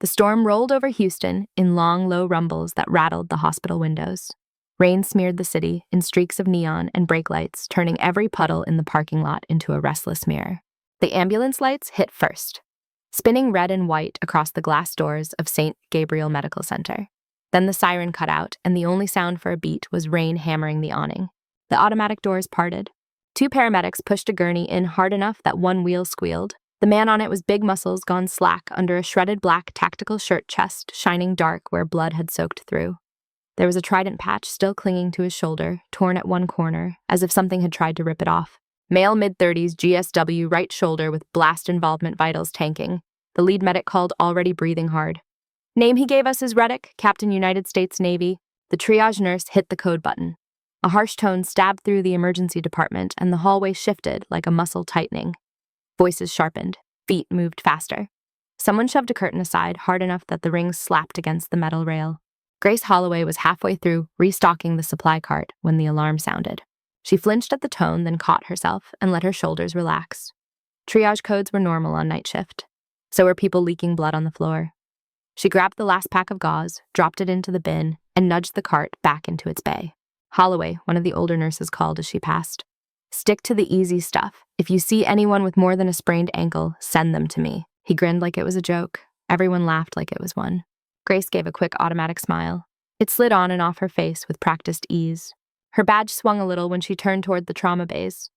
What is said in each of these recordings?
The storm rolled over Houston in long, low rumbles that rattled the hospital windows. Rain smeared the city in streaks of neon and brake lights, turning every puddle in the parking lot into a restless mirror. The ambulance lights hit first, spinning red and white across the glass doors of St. Gabriel Medical Center. Then the siren cut out, and the only sound for a beat was rain hammering the awning. The automatic doors parted. 2 paramedics pushed a gurney in hard enough that one wheel squealed. The man on it was big muscles gone slack under a shredded black tactical shirt chest, shining dark where blood had soaked through. There was a trident patch still clinging to his shoulder, torn at one corner, as if something had tried to rip it off. Male mid-30s GSW right shoulder with blast involvement vitals tanking. The lead medic called, already breathing hard. Name he gave us is Reddick, Captain United States Navy. The triage nurse hit the code button. A harsh tone stabbed through the emergency department, and the hallway shifted like a muscle tightening. Voices sharpened. Feet moved faster. Someone shoved a curtain aside hard enough that the rings slapped against the metal rail. Grace Holloway was halfway through restocking the supply cart when the alarm sounded. She flinched at the tone, then caught herself and let her shoulders relax. Triage codes were normal on night shift. So were people leaking blood on the floor. She grabbed the last pack of gauze, dropped it into the bin, and nudged the cart back into its bay. Holloway, one of the older nurses, called as she passed. Stick to the easy stuff. If you see anyone with more than a sprained ankle, send them to me. He grinned like it was a joke. Everyone laughed like it was one. Grace gave a quick automatic smile. It slid on and off her face with practiced ease. Her badge swung a little when she turned toward the trauma bays.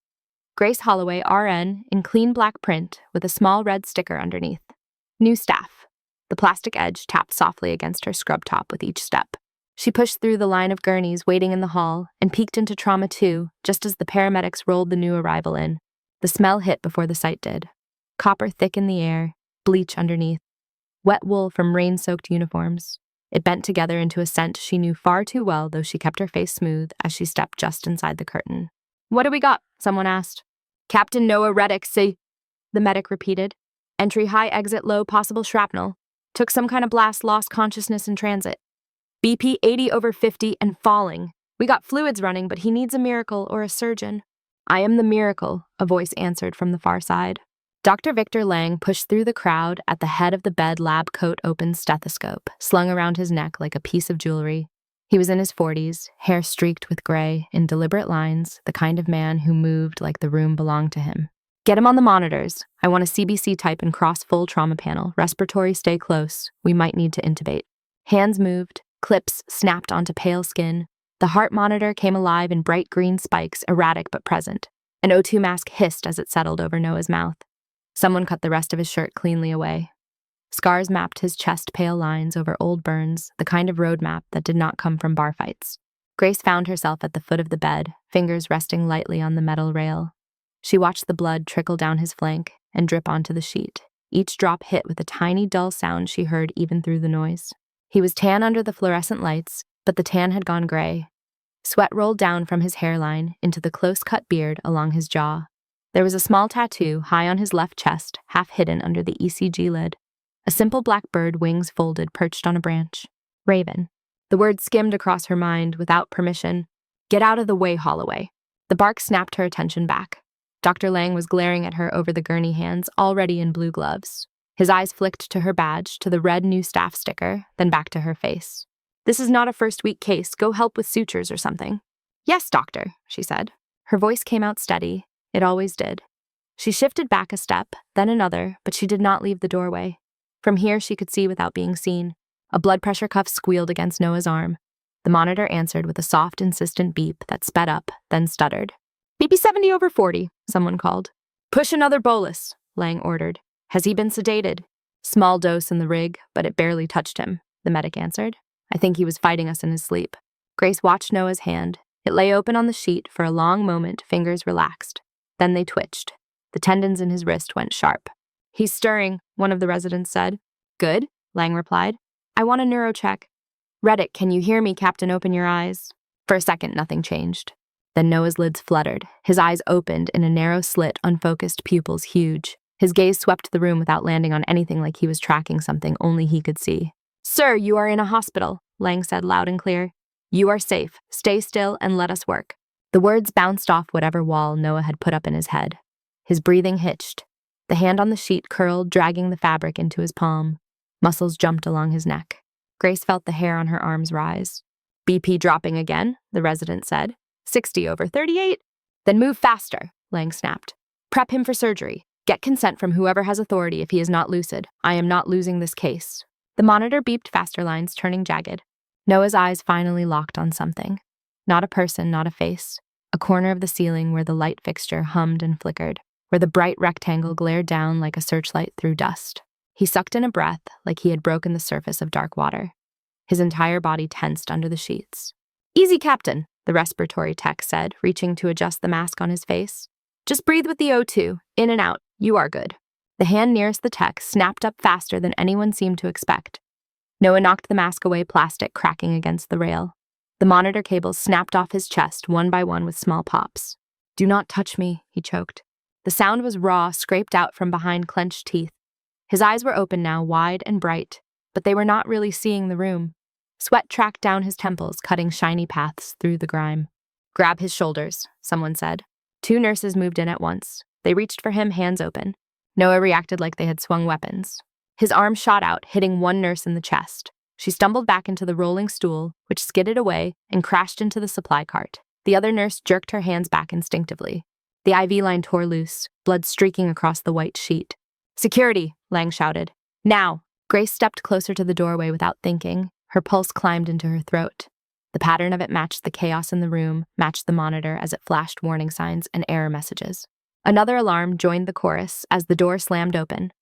Grace Holloway, RN, in clean black print with a small red sticker underneath. New staff. The plastic edge tapped softly against her scrub top with each step. She pushed through the line of gurneys waiting in the hall and peeked into Trauma 2 just as the paramedics rolled the new arrival in. The smell hit before the sight did. Copper thick in the air, bleach underneath. Wet wool from rain-soaked uniforms. It bent together into a scent she knew far too well, though she kept her face smooth as she stepped just inside the curtain. What do we got? Someone asked. Captain Noah Reddick, say, the medic repeated. Entry high, exit low, possible shrapnel. Took some kind of blast, lost consciousness in transit. BP 80/50 and falling. We got fluids running, but he needs a miracle or a surgeon. I am the miracle, a voice answered from the far side. Dr. Victor Lang pushed through the crowd at the head of the bed, lab coat open, stethoscope, slung around his neck like a piece of jewelry. He was in his 40s, hair streaked with gray, in deliberate lines, the kind of man who moved like the room belonged to him. Get him on the monitors. I want a CBC type and cross full trauma panel. Respiratory, stay close. We might need to intubate. Hands moved. Clips snapped onto pale skin. The heart monitor came alive in bright green spikes, erratic but present. An O2 mask hissed as it settled over Noah's mouth. Someone cut the rest of his shirt cleanly away. Scars mapped his chest, pale lines over old burns, the kind of road map that did not come from bar fights. Grace found herself at the foot of the bed, fingers resting lightly on the metal rail. She watched the blood trickle down his flank and drip onto the sheet. Each drop hit with a tiny, dull sound she heard even through the noise. He was tan under the fluorescent lights, but the tan had gone gray. Sweat rolled down from his hairline into the close-cut beard along his jaw. There was a small tattoo high on his left chest, half hidden under the ECG lid. A simple black bird, wings folded, perched on a branch. Raven. The word skimmed across her mind without permission. Get out of the way, Holloway. The bark snapped her attention back. Dr. Lang was glaring at her over the gurney hands, already in blue gloves. His eyes flicked to her badge, to the red new staff sticker, then back to her face. This is not a first-week case. Go help with sutures or something. Yes, doctor, she said. Her voice came out steady. It always did. She shifted back a step, then another, but she did not leave the doorway. From here she could see without being seen. A blood pressure cuff squealed against Noah's arm. The monitor answered with a soft, insistent beep that sped up, then stuttered. BP 70/40, someone called. Push another bolus, Lang ordered. Has he been sedated? Small dose in the rig, but it barely touched him, the medic answered. I think he was fighting us in his sleep. Grace watched Noah's hand. It lay open on the sheet for a long moment, fingers relaxed. Then they twitched. The tendons in his wrist went sharp. He's stirring, one of the residents said. Good, Lang replied. I want a neurocheck. Reddick, can you hear me, Captain? Open your eyes. For a second, nothing changed. Then Noah's lids fluttered. His eyes opened in a narrow slit, unfocused, pupils huge. His gaze swept the room without landing on anything like he was tracking something only he could see. Sir, you are in a hospital, Lang said loud and clear. You are safe. Stay still and let us work. The words bounced off whatever wall Noah had put up in his head. His breathing hitched. The hand on the sheet curled, dragging the fabric into his palm. Muscles jumped along his neck. Grace felt the hair on her arms rise. BP dropping again, the resident said. 60 over 38. Then move faster, Lang snapped. Prep him for surgery. Get consent from whoever has authority if he is not lucid. I am not losing this case. The monitor beeped faster lines, turning jagged. Noah's eyes finally locked on something. Not a person, not a face. A corner of the ceiling where the light fixture hummed and flickered, where the bright rectangle glared down like a searchlight through dust. He sucked in a breath like he had broken the surface of dark water. His entire body tensed under the sheets. Easy, Captain, the respiratory tech said, reaching to adjust the mask on his face. Just breathe with the O2, in and out. You are good. The hand nearest the tech snapped up faster than anyone seemed to expect. Noah knocked the mask away, plastic cracking against the rail. The monitor cables snapped off his chest one by one with small pops. Do not touch me, he choked. The sound was raw, scraped out from behind clenched teeth. His eyes were open now, wide and bright, but they were not really seeing the room. Sweat tracked down his temples, cutting shiny paths through the grime. Grab his shoulders, someone said. 2 nurses moved in at once. They reached for him, hands open. Noah reacted like they had swung weapons. His arm shot out, hitting one nurse in the chest. She stumbled back into the rolling stool, which skidded away and crashed into the supply cart. The other nurse jerked her hands back instinctively. The IV line tore loose, blood streaking across the white sheet. Security, Lang shouted. Now! Grace stepped closer to the doorway without thinking. Her pulse climbed into her throat. The pattern of it matched the chaos in the room, matched the monitor as it flashed warning signs and error messages. Another alarm joined the chorus as the door slammed open.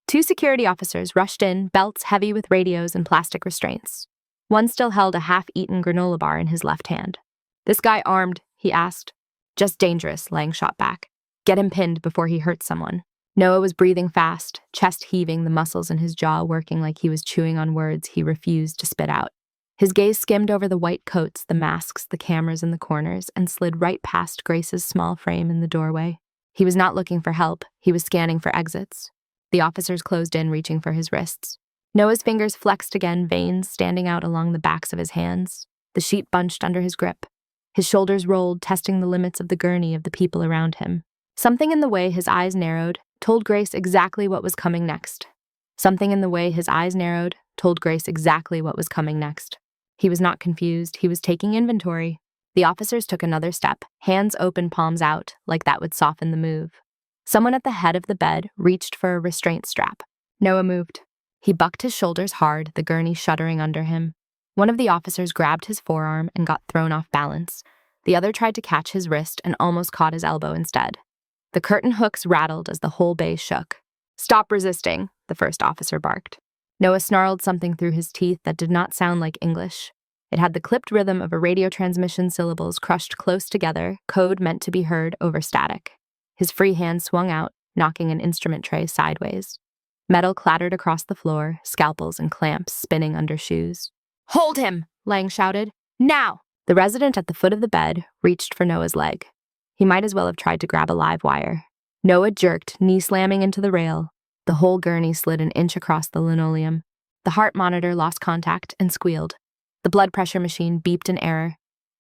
2 security officers rushed in, belts heavy with radios and plastic restraints. One still held a half-eaten granola bar in his left hand. This guy armed, he asked. Just dangerous, Lang shot back. Get him pinned before he hurts someone. Noah was breathing fast, chest heaving, the muscles in his jaw working like he was chewing on words he refused to spit out. His gaze skimmed over the white coats, the masks, the cameras in the corners, and slid right past Grace's small frame in the doorway. He was not looking for help, he was scanning for exits. The officers closed in, reaching for his wrists. Noah's fingers flexed again, veins standing out along the backs of his hands. The sheet bunched under his grip. His shoulders rolled, testing the limits of the gurney of the people around him. Something in the way his eyes narrowed told Grace exactly what was coming next. Something in the way his eyes narrowed told Grace exactly what was coming next. He was not confused, he was taking inventory. The officers took another step, hands open, palms out, like that would soften the move. Someone at the head of the bed reached for a restraint strap. Noah moved. He bucked his shoulders hard, the gurney shuddering under him. One of the officers grabbed his forearm and got thrown off balance. The other tried to catch his wrist and almost caught his elbow instead. The curtain hooks rattled as the whole bay shook. Stop resisting, the first officer barked. Noah snarled something through his teeth that did not sound like English. It had the clipped rhythm of a radio transmission, syllables crushed close together, code meant to be heard over static. His free hand swung out, knocking an instrument tray sideways. Metal clattered across the floor, scalpels and clamps spinning under shoes. Hold him, Lang shouted. Now! The resident at the foot of the bed reached for Noah's leg. He might as well have tried to grab a live wire. Noah jerked, knee slamming into the rail. The whole gurney slid an inch across the linoleum. The heart monitor lost contact and squealed. The blood pressure machine beeped an error.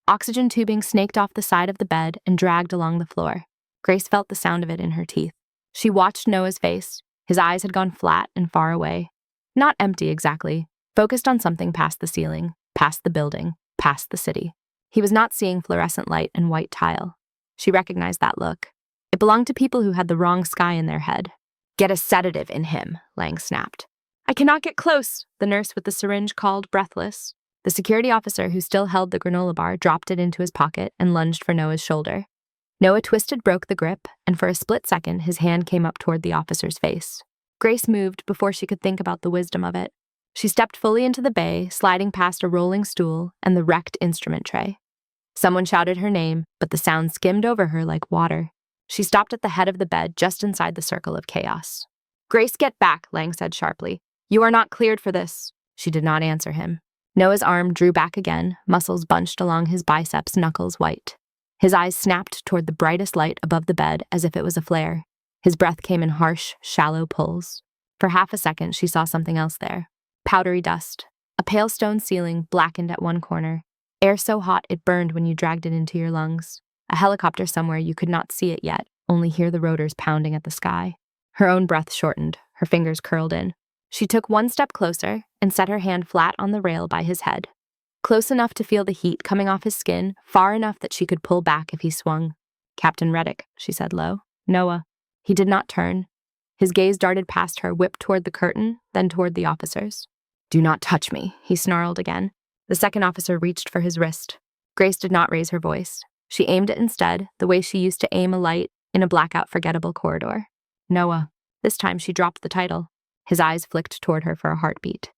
Oxygen tubing snaked off the side of the bed and dragged along the floor. Grace felt the sound of it in her teeth. She watched Noah's face. His eyes had gone flat and far away. Not empty exactly, focused on something past the ceiling, past the building, past the city. He was not seeing fluorescent light and white tile. She recognized that look. It belonged to people who had the wrong sky in their head. Get a sedative in him, Lang snapped. I cannot get close, the nurse with the syringe called, breathless. The security officer who still held the granola bar dropped it into his pocket and lunged for Noah's shoulder. Noah twisted, broke the grip, and for a split second his hand came up toward the officer's face. Grace moved before she could think about the wisdom of it. She stepped fully into the bay, sliding past a rolling stool and the wrecked instrument tray. Someone shouted her name, but the sound skimmed over her like water. She stopped at the head of the bed, just inside the circle of chaos. Grace, get back, Lang said sharply. You are not cleared for this. She did not answer him. Noah's arm drew back again, muscles bunched along his biceps, knuckles white. His eyes snapped toward the brightest light above the bed as if it was a flare. His breath came in harsh, shallow pulls. For half a second, she saw something else there. Powdery dust. A pale stone ceiling blackened at one corner. Air so hot it burned when you dragged it into your lungs. A helicopter somewhere, you could not see it yet, only hear the rotors pounding at the sky. Her own breath shortened, her fingers curled in. She took one step closer and set her hand flat on the rail by his head. Close enough to feel the heat coming off his skin, far enough that she could pull back if he swung. "Captain Reddick," she said low. "Noah." He did not turn. His gaze darted past her, whipped toward the curtain, then toward the officers. "Do not touch me," he snarled again. The second officer reached for his wrist. Grace did not raise her voice. She aimed it instead, the way she used to aim a light in a blackout forgettable corridor. "Noah." This time she dropped the title. His eyes flicked toward her for a heartbeat.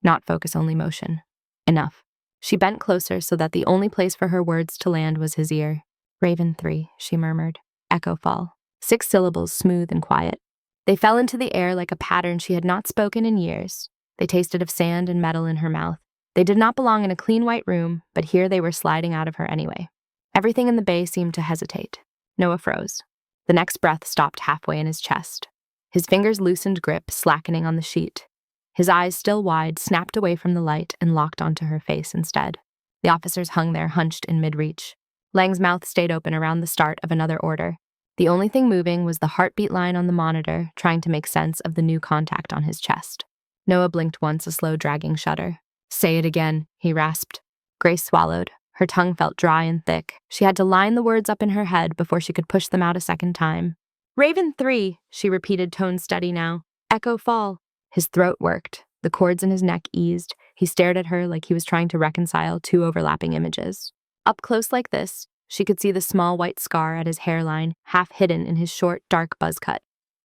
Not focus-only motion. Enough. She bent closer so that the only place for her words to land was his ear. "Raven 3, she murmured. Echo fall. 6 syllables, smooth and quiet. They fell into the air like a pattern she had not spoken in years. They tasted of sand and metal in her mouth. They did not belong in a clean white room, but here they were sliding out of her anyway. Everything in the bay seemed to hesitate. Noah froze. The next breath stopped halfway in his chest. His fingers loosened grip, slackening on the sheet. His eyes, still wide, snapped away from the light and locked onto her face instead. The officers hung there, hunched in mid-reach. Lang's mouth stayed open around the start of another order. The only thing moving was the heartbeat line on the monitor, trying to make sense of the new contact on his chest. Noah blinked once, a slow, dragging shudder. "Say it again," he rasped. Grace swallowed. Her tongue felt dry and thick. She had to line the words up in her head before she could push them out a second time. "Raven 3, she repeated, tone steady now. "Echo fall." His throat worked. The cords in his neck eased. He stared at her like he was trying to reconcile 2 overlapping images. Up close like this, she could see the small white scar at his hairline, half hidden in his short, dark buzz cut.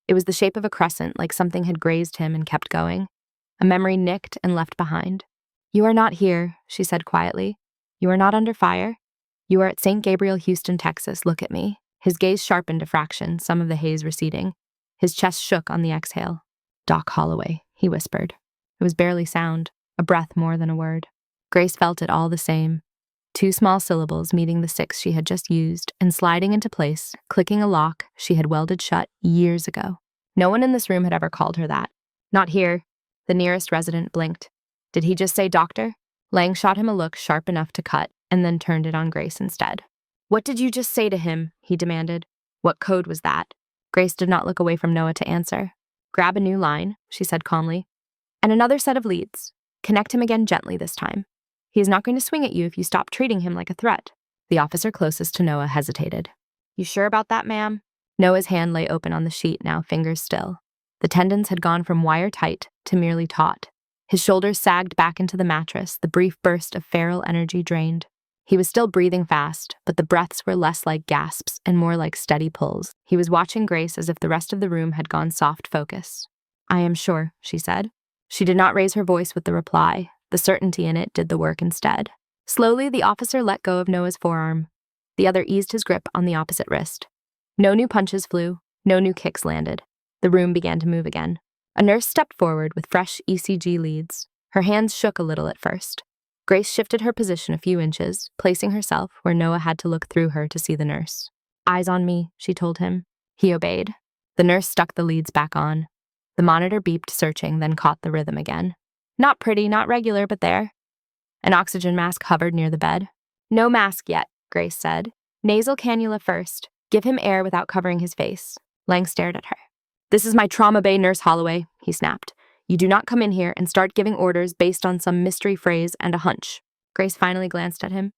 It was the shape of a crescent, like something had grazed him and kept going. A memory nicked and left behind. "You are not here," she said quietly. "You are not under fire. You are at St. Gabriel, Houston, Texas. Look at me." His gaze sharpened a fraction, some of the haze receding. His chest shook on the exhale. "Doc Holloway," he whispered. It was barely sound, a breath more than a word. Grace felt it all the same. 2 small syllables meeting the 6 she had just used and sliding into place, clicking a lock she had welded shut years ago. No one in this room had ever called her that. "Not here." The nearest resident blinked. Did he just say doctor? Lang shot him a look sharp enough to cut, and then turned it on Grace instead. "What did you just say to him?" he demanded. "What code was that?" Grace did not look away from Noah to answer. "Grab a new line," she said calmly. "And another set of leads. Connect him again gently this time. He is not going to swing at you if you stop treating him like a threat." The officer closest to Noah hesitated. "You sure about that, ma'am?" Noah's hand lay open on the sheet now, fingers still. The tendons had gone from wire-tight to merely taut. His shoulders sagged back into the mattress, the brief burst of feral energy drained. He was still breathing fast, but the breaths were less like gasps and more like steady pulls. He was watching Grace as if the rest of the room had gone soft focus. "I am sure," she said. She did not raise her voice with the reply. The certainty in it did the work instead. Slowly, the officer let go of Noah's forearm. The other eased his grip on the opposite wrist. No new punches flew. No new kicks landed. The room began to move again. A nurse stepped forward with fresh ECG leads. Her hands shook a little at first. Grace shifted her position a few inches, placing herself where Noah had to look through her to see the nurse. "Eyes on me," she told him. He obeyed. The nurse stuck the leads back on. The monitor beeped, searching, then caught the rhythm again. "Not pretty, not regular, but there." An oxygen mask hovered near the bed. "No mask yet," Grace said. "Nasal cannula first. Give him air without covering his face." Lang stared at her. "This is my trauma bay, Nurse Holloway," he snapped. "You do not come in here and start giving orders based on some mystery phrase and a hunch." Grace finally glanced at him.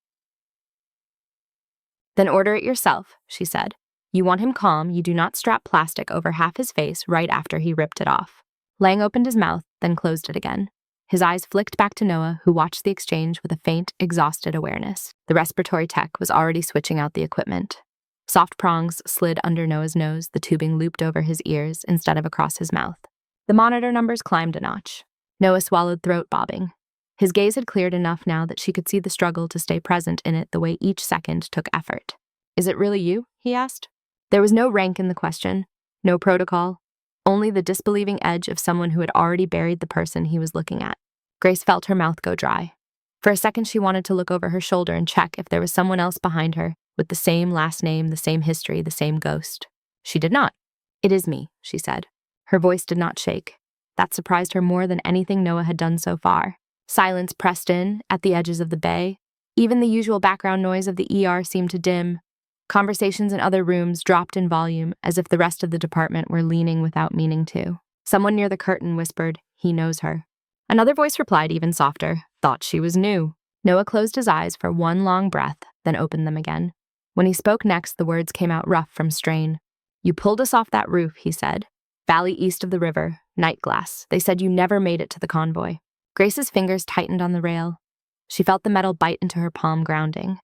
"Then order it yourself," she said. "You want him calm, you do not strap plastic over half his face right after he ripped it off." Lang opened his mouth, then closed it again. His eyes flicked back to Noah, who watched the exchange with a faint, exhausted awareness. The respiratory tech was already switching out the equipment. Soft prongs slid under Noah's nose, the tubing looped over his ears instead of across his mouth. The monitor numbers climbed a notch. Noah swallowed, throat bobbing. His gaze had cleared enough now that she could see the struggle to stay present in it the way each second took effort. "Is it really you?" he asked. There was no rank in the question, no protocol, only the disbelieving edge of someone who had already buried the person he was looking at. Grace felt her mouth go dry. For a second she wanted to look over her shoulder and check if there was someone else behind her, with the same last name, the same history, the same ghost. She did not. "It is me," she said. Her voice did not shake. That surprised her more than anything Noah had done so far. Silence pressed in, at the edges of the bay. Even the usual background noise of the ER seemed to dim. Conversations in other rooms dropped in volume, as if the rest of the department were leaning without meaning to. Someone near the curtain whispered, he knows her. Another voice replied even softer, thought she was new. Noah closed his eyes for one long breath, then opened them again. When he spoke next, the words came out rough from strain. You pulled us off that roof, he said. Valley east of the river, night glass. They said you never made it to the convoy. Grace's fingers tightened on the rail. She felt the metal bite into her palm, grounding.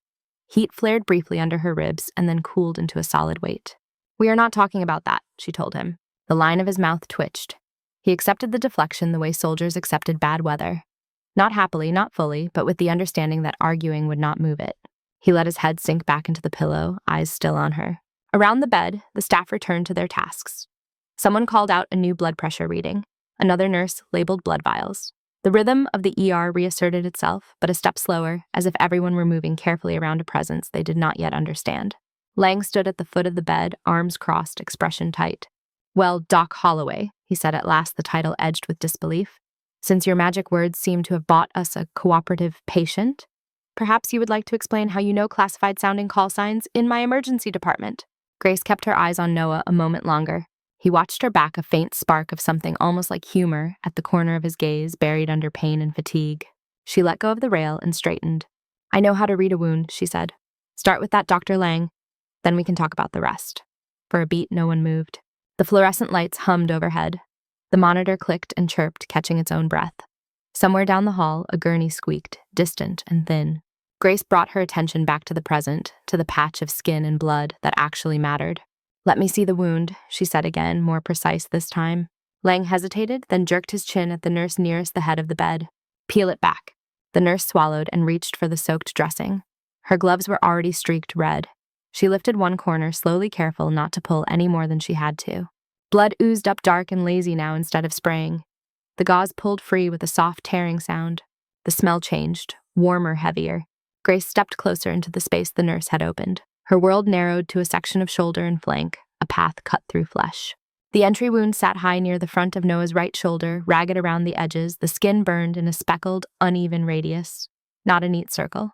Heat flared briefly under her ribs and then cooled into a solid weight. We are not talking about that, she told him. The line of his mouth twitched. He accepted the deflection the way soldiers accepted bad weather. Not happily, not fully, but with the understanding that arguing would not move it. He let his head sink back into the pillow, eyes still on her. Around the bed, the staff returned to their tasks. Someone called out a new blood pressure reading. Another nurse labeled blood vials. The rhythm of the ER reasserted itself, but a step slower, as if everyone were moving carefully around a presence they did not yet understand. Lang stood at the foot of the bed, arms crossed, expression tight. Well, Doc Holloway, he said at last, the title edged with disbelief. Since your magic words seem to have bought us a cooperative patient, perhaps you would like to explain how you know classified-sounding call signs in my emergency department. Grace kept her eyes on Noah a moment longer. He watched her back, a faint spark of something almost like humor at the corner of his gaze, buried under pain and fatigue. She let go of the rail and straightened. I know how to read a wound, she said. Start with that, Dr. Lang. Then we can talk about the rest. For a beat, no one moved. The fluorescent lights hummed overhead. The monitor clicked and chirped, catching its own breath. Somewhere down the hall, a gurney squeaked, distant and thin. Grace brought her attention back to the present, to the patch of skin and blood that actually mattered. Let me see the wound, she said again, more precise this time. Lang hesitated, then jerked his chin at the nurse nearest the head of the bed. Peel it back. The nurse swallowed and reached for the soaked dressing. Her gloves were already streaked red. She lifted one corner, slowly, careful not to pull any more than she had to. Blood oozed up dark and lazy now instead of spraying. The gauze pulled free with a soft tearing sound. The smell changed, warmer, heavier. Grace stepped closer into the space the nurse had opened. Her world narrowed to a section of shoulder and flank, a path cut through flesh. The entry wound sat high near the front of Noah's right shoulder, ragged around the edges, the skin burned in a speckled, uneven radius. Not a neat circle.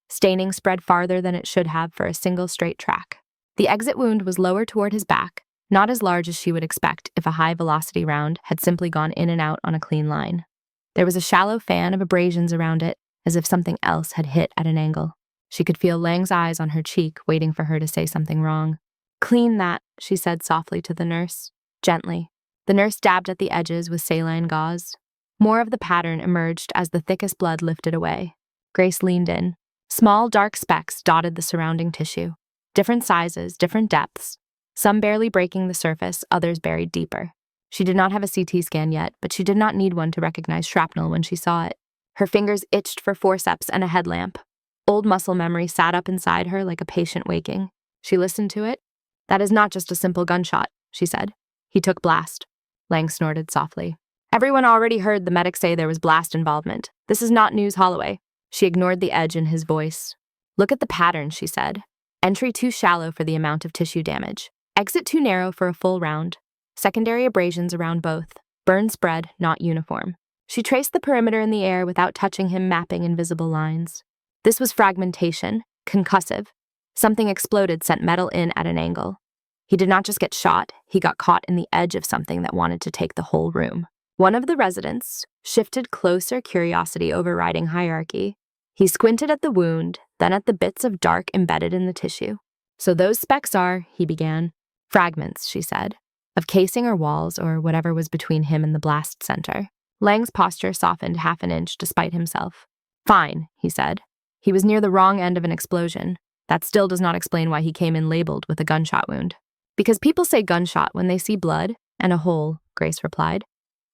Staining spread farther than it should have for a single straight track. The exit wound was lower toward his back, not as large as she would expect if a high-velocity round had simply gone in and out on a clean line. There was a shallow fan of abrasions around it, as if something else had hit at an angle. She could feel Lang's eyes on her cheek, waiting for her to say something wrong. Clean that, she said softly to the nurse, gently. The nurse dabbed at the edges with saline gauze. More of the pattern emerged as the thickest blood lifted away. Grace leaned in. Small, dark specks dotted the surrounding tissue. Different sizes, different depths. Some barely breaking the surface, others buried deeper. She did not have a CT scan yet, but she did not need one to recognize shrapnel when she saw it. Her fingers itched for forceps and a headlamp. Old muscle memory sat up inside her like a patient waking. She listened to it. That is not just a simple gunshot, she said. He took blast. Lang snorted softly. Everyone already heard the medic say there was blast involvement. This is not news, Holloway. She ignored the edge in his voice. Look at the pattern, she said. Entry too shallow for the amount of tissue damage. Exit too narrow for a full round. Secondary abrasions around both. Burn spread, not uniform. She traced the perimeter in the air without touching him, mapping invisible lines. This was fragmentation, concussive. Something exploded, sent metal in at an angle. He did not just get shot, he got caught in the edge of something that wanted to take the whole room. One of the residents shifted closer, curiosity overriding hierarchy. He squinted at the wound, then at the bits of dark embedded in the tissue. So those specks are, he began. Fragments, she said, of casing or walls or whatever was between him and the blast center. Lang's posture softened half an inch despite himself. Fine, he said. He was near the wrong end of an explosion. That still does not explain why he came in labeled with a gunshot wound. Because people say gunshot when they see blood and a hole, Grace replied.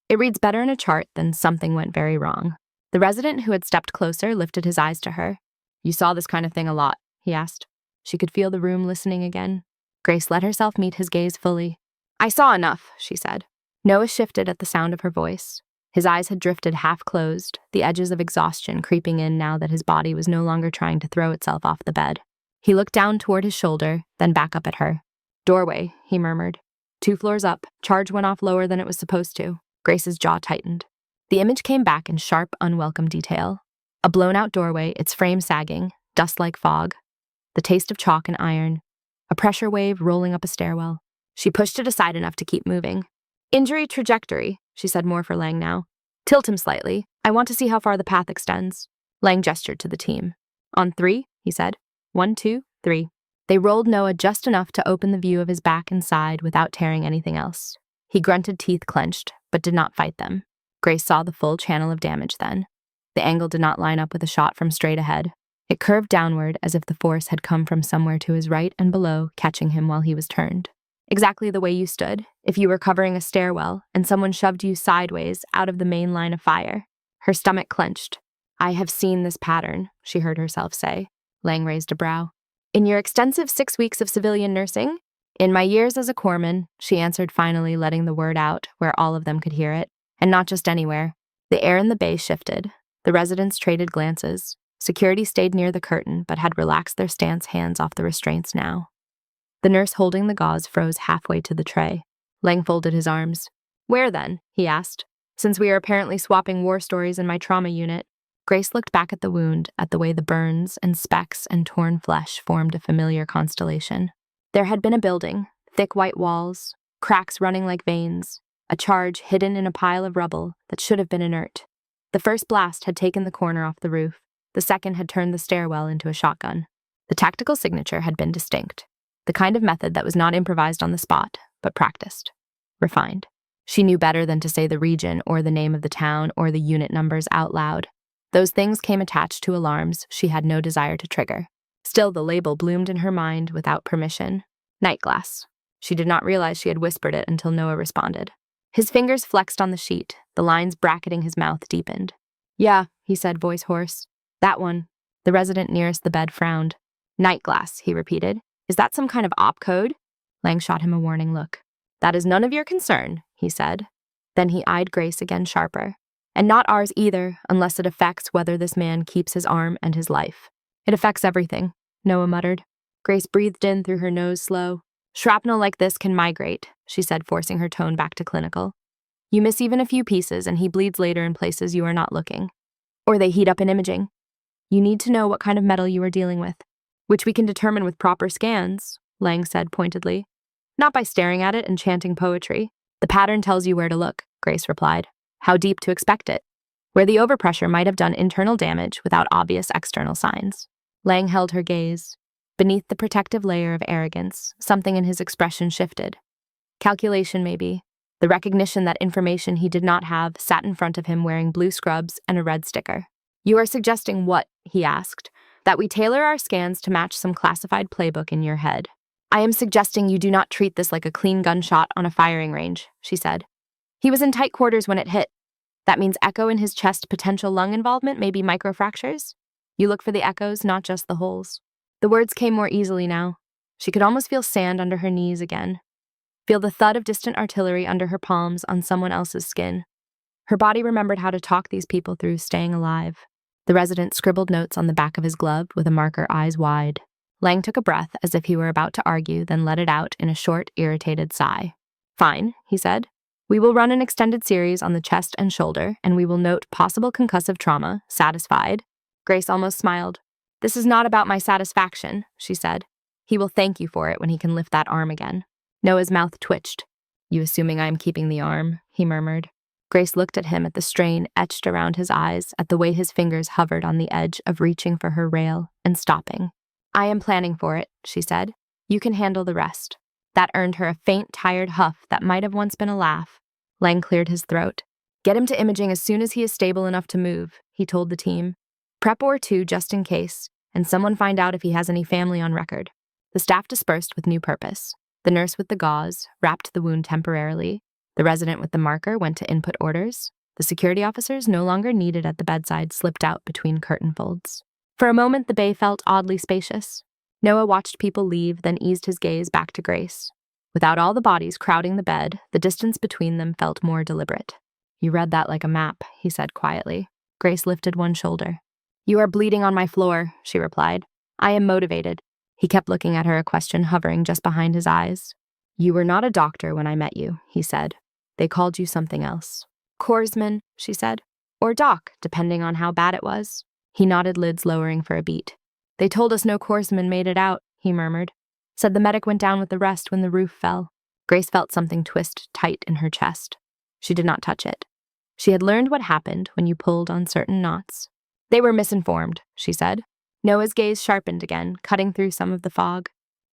It reads better in a chart than something went very wrong. The resident who had stepped closer lifted his eyes to her. You saw this kind of thing a lot, he asked. She could feel the room listening again. Grace let herself meet his gaze fully. I saw enough, she said. Noah shifted at the sound of her voice. His eyes had drifted half closed, the edges of exhaustion creeping in now that his body was no longer trying to throw itself off the bed. He looked down toward his shoulder, then back up at her. Doorway, he murmured. 2 floors up. Charge went off lower than it was supposed to. Grace's jaw tightened. The image came back in sharp, unwelcome detail. A blown-out doorway, its frame sagging, dust like fog. The taste of chalk and iron. A pressure wave rolling up a stairwell. She pushed it aside enough to keep moving. Injury trajectory, she said more for Lang now. Tilt him slightly. I want to see how far the path extends. Lang gestured to the team. On 3, he said. 1, 2, 3. They rolled Noah just enough to open the view of his back and side without tearing anything else. He grunted, teeth clenched, but did not fight them. Grace saw the full channel of damage then. The angle did not line up with a shot from straight ahead. It curved downward as if the force had come from somewhere to his right and below, catching him while he was turned. Exactly the way you stood, if you were covering a stairwell and someone shoved you sideways out of the main line of fire. Her stomach clenched. I have seen this pattern, she heard herself say. Lang raised a brow. In your extensive 6 weeks of civilian nursing? In my years as a corpsman, she answered finally, letting the word out where all of them could hear it, and not just anywhere. The air in the bay shifted. The residents traded glances. Security stayed near the curtain, but had relaxed their stance, hands off the restraints now. The nurse holding the gauze froze halfway to the tray. Lang folded his arms. Where then? He asked. Since we are apparently swapping war stories in my trauma unit. Grace looked back at the wound, at the way the burns and specks and torn flesh formed a familiar constellation. There had been a building, thick white walls, cracks running like veins, a charge hidden in a pile of rubble that should have been inert. The first blast had taken the corner off the roof. The second had turned the stairwell into a shotgun. The tactical signature had been distinct. The kind of method that was not improvised on the spot, but practiced. Refined. She knew better than to say the region or the name of the town or the unit numbers out loud. Those things came attached to alarms she had no desire to trigger. Still, the label bloomed in her mind without permission. Night glass. She did not realize she had whispered it until Noah responded. His fingers flexed on the sheet, the lines bracketing his mouth deepened. Yeah, he said, voice hoarse. That one. The resident nearest the bed frowned. Night glass, he repeated. Is that some kind of op code? Lang shot him a warning look. That is none of your concern, he said. Then he eyed Grace again sharper. And not ours either, unless it affects whether this man keeps his arm and his life. It affects everything, Noah muttered. Grace breathed in through her nose slow. Shrapnel like this can migrate, she said, forcing her tone back to clinical. You miss even a few pieces and he bleeds later in places you are not looking. Or they heat up in imaging. You need to know what kind of metal you are dealing with, which we can determine with proper scans, Lang said pointedly. Not by staring at it and chanting poetry. The pattern tells you where to look, Grace replied. How deep to expect it. Where the overpressure might have done internal damage without obvious external signs. Lang held her gaze. Beneath the protective layer of arrogance, something in his expression shifted. Calculation, maybe. The recognition that information he did not have sat in front of him wearing blue scrubs and a red sticker. You are suggesting what? He asked. That we tailor our scans to match some classified playbook in your head. I am suggesting you do not treat this like a clean gunshot on a firing range, she said. He was in tight quarters when it hit. That means echo in his chest, potential lung involvement, maybe microfractures? You look for the echoes, not just the holes. The words came more easily now. She could almost feel sand under her knees again. Feel the thud of distant artillery under her palms on someone else's skin. Her body remembered how to talk these people through staying alive. The resident scribbled notes on the back of his glove with a marker eyes wide. Lang took a breath as if he were about to argue, then let it out in a short, irritated sigh. Fine, he said. We will run an extended series on the chest and shoulder, and we will note possible concussive trauma. Satisfied? Grace almost smiled. This is not about my satisfaction, she said. He will thank you for it when he can lift that arm again. Noah's mouth twitched. You assuming I am keeping the arm? He murmured. Grace looked at him, at the strain etched around his eyes, at the way his fingers hovered on the edge of reaching for her rail and stopping. I am planning for it, she said. You can handle the rest. That earned her a faint, tired huff that might have once been a laugh. Lang cleared his throat. Get him to imaging as soon as he is stable enough to move, he told the team. Prep or two just in case, and someone find out if he has any family on record. The staff dispersed with new purpose. The nurse with the gauze wrapped the wound temporarily. The resident with the marker went to input orders. The security officers, no longer needed at the bedside, slipped out between curtain folds. For a moment, the bay felt oddly spacious. Noah watched people leave, then eased his gaze back to Grace. Without all the bodies crowding the bed, the distance between them felt more deliberate. You read that like a map, he said quietly. Grace lifted one shoulder. You are bleeding on my floor, she replied. I am motivated. He kept looking at her, a question hovering just behind his eyes. You were not a doctor when I met you, he said. They called you something else. Corpsman, she said. Or doc, depending on how bad it was. He nodded, lids lowering for a beat. They told us no corpsman made it out, he murmured. Said the medic went down with the rest when the roof fell. Grace felt something twist tight in her chest. She did not touch it. She had learned what happened when you pulled on certain knots. They were misinformed, she said. Noah's gaze sharpened again, cutting through some of the fog.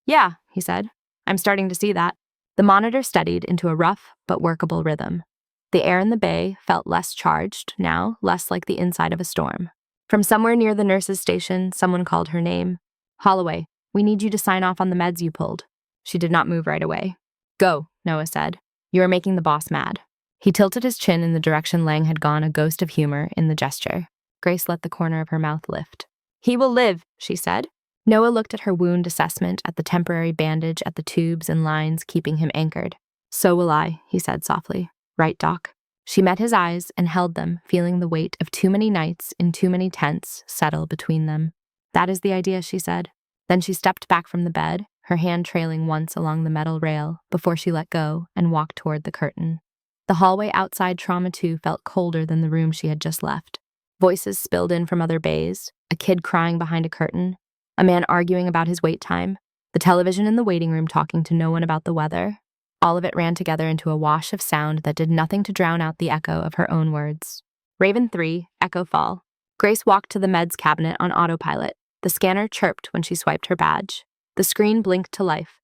Yeah, he said. I'm starting to see that. The monitor steadied into a rough but workable rhythm. The air in the bay felt less charged now, less like the inside of a storm. From somewhere near the nurse's station, someone called her name. Holloway, we need you to sign off on the meds you pulled. She did not move right away. Go, Noah said. You are making the boss mad. He tilted his chin in the direction Lang had gone, a ghost of humor in the gesture. Grace let the corner of her mouth lift. He will live, she said. Noah looked at her wound assessment, at the temporary bandage, at the tubes and lines keeping him anchored. So will I, he said softly. Right, Doc? She met his eyes and held them, feeling the weight of too many nights in too many tents settle between them. That is the idea, she said. Then she stepped back from the bed, her hand trailing once along the metal rail before she let go and walked toward the curtain. The hallway outside Trauma 2 felt colder than the room she had just left. Voices spilled in from other bays, a kid crying behind a curtain, a man arguing about his wait time, the television in the waiting room talking to no one about the weather. All of it ran together into a wash of sound that did nothing to drown out the echo of her own words. Raven 3, Echo Fall. Grace walked to the meds cabinet on autopilot. The scanner chirped when she swiped her badge. The screen blinked to life.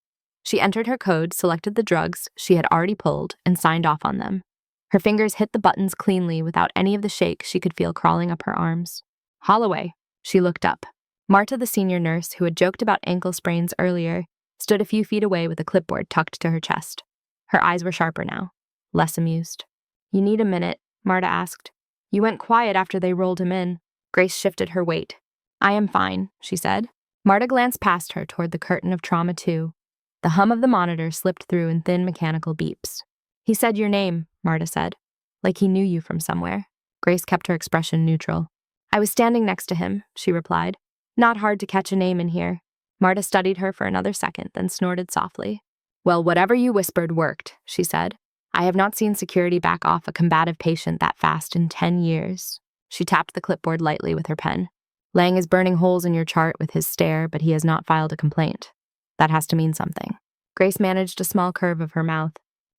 She entered her code, selected the drugs she had already pulled, and signed off on them. Her fingers hit the buttons cleanly without any of the shake she could feel crawling up her arms. Holloway. She looked up. Marta, the senior nurse, who had joked about ankle sprains earlier, stood a few feet away with a clipboard tucked to her chest. Her eyes were sharper now, less amused. You need a minute, Marta asked. You went quiet after they rolled him in. Grace shifted her weight. I am fine, she said. Marta glanced past her toward the curtain of Trauma 2. The hum of the monitor slipped through in thin mechanical beeps. He said your name, Marta said, like he knew you from somewhere. Grace kept her expression neutral. I was standing next to him, she replied. Not hard to catch a name in here. Marta studied her for another second, then snorted softly. Well, whatever you whispered worked, she said. I have not seen security back off a combative patient that fast in 10 years. She tapped the clipboard lightly with her pen. Lang is burning holes in your chart with his stare, but he has not filed a complaint. That has to mean something. Grace managed a small curve of her mouth.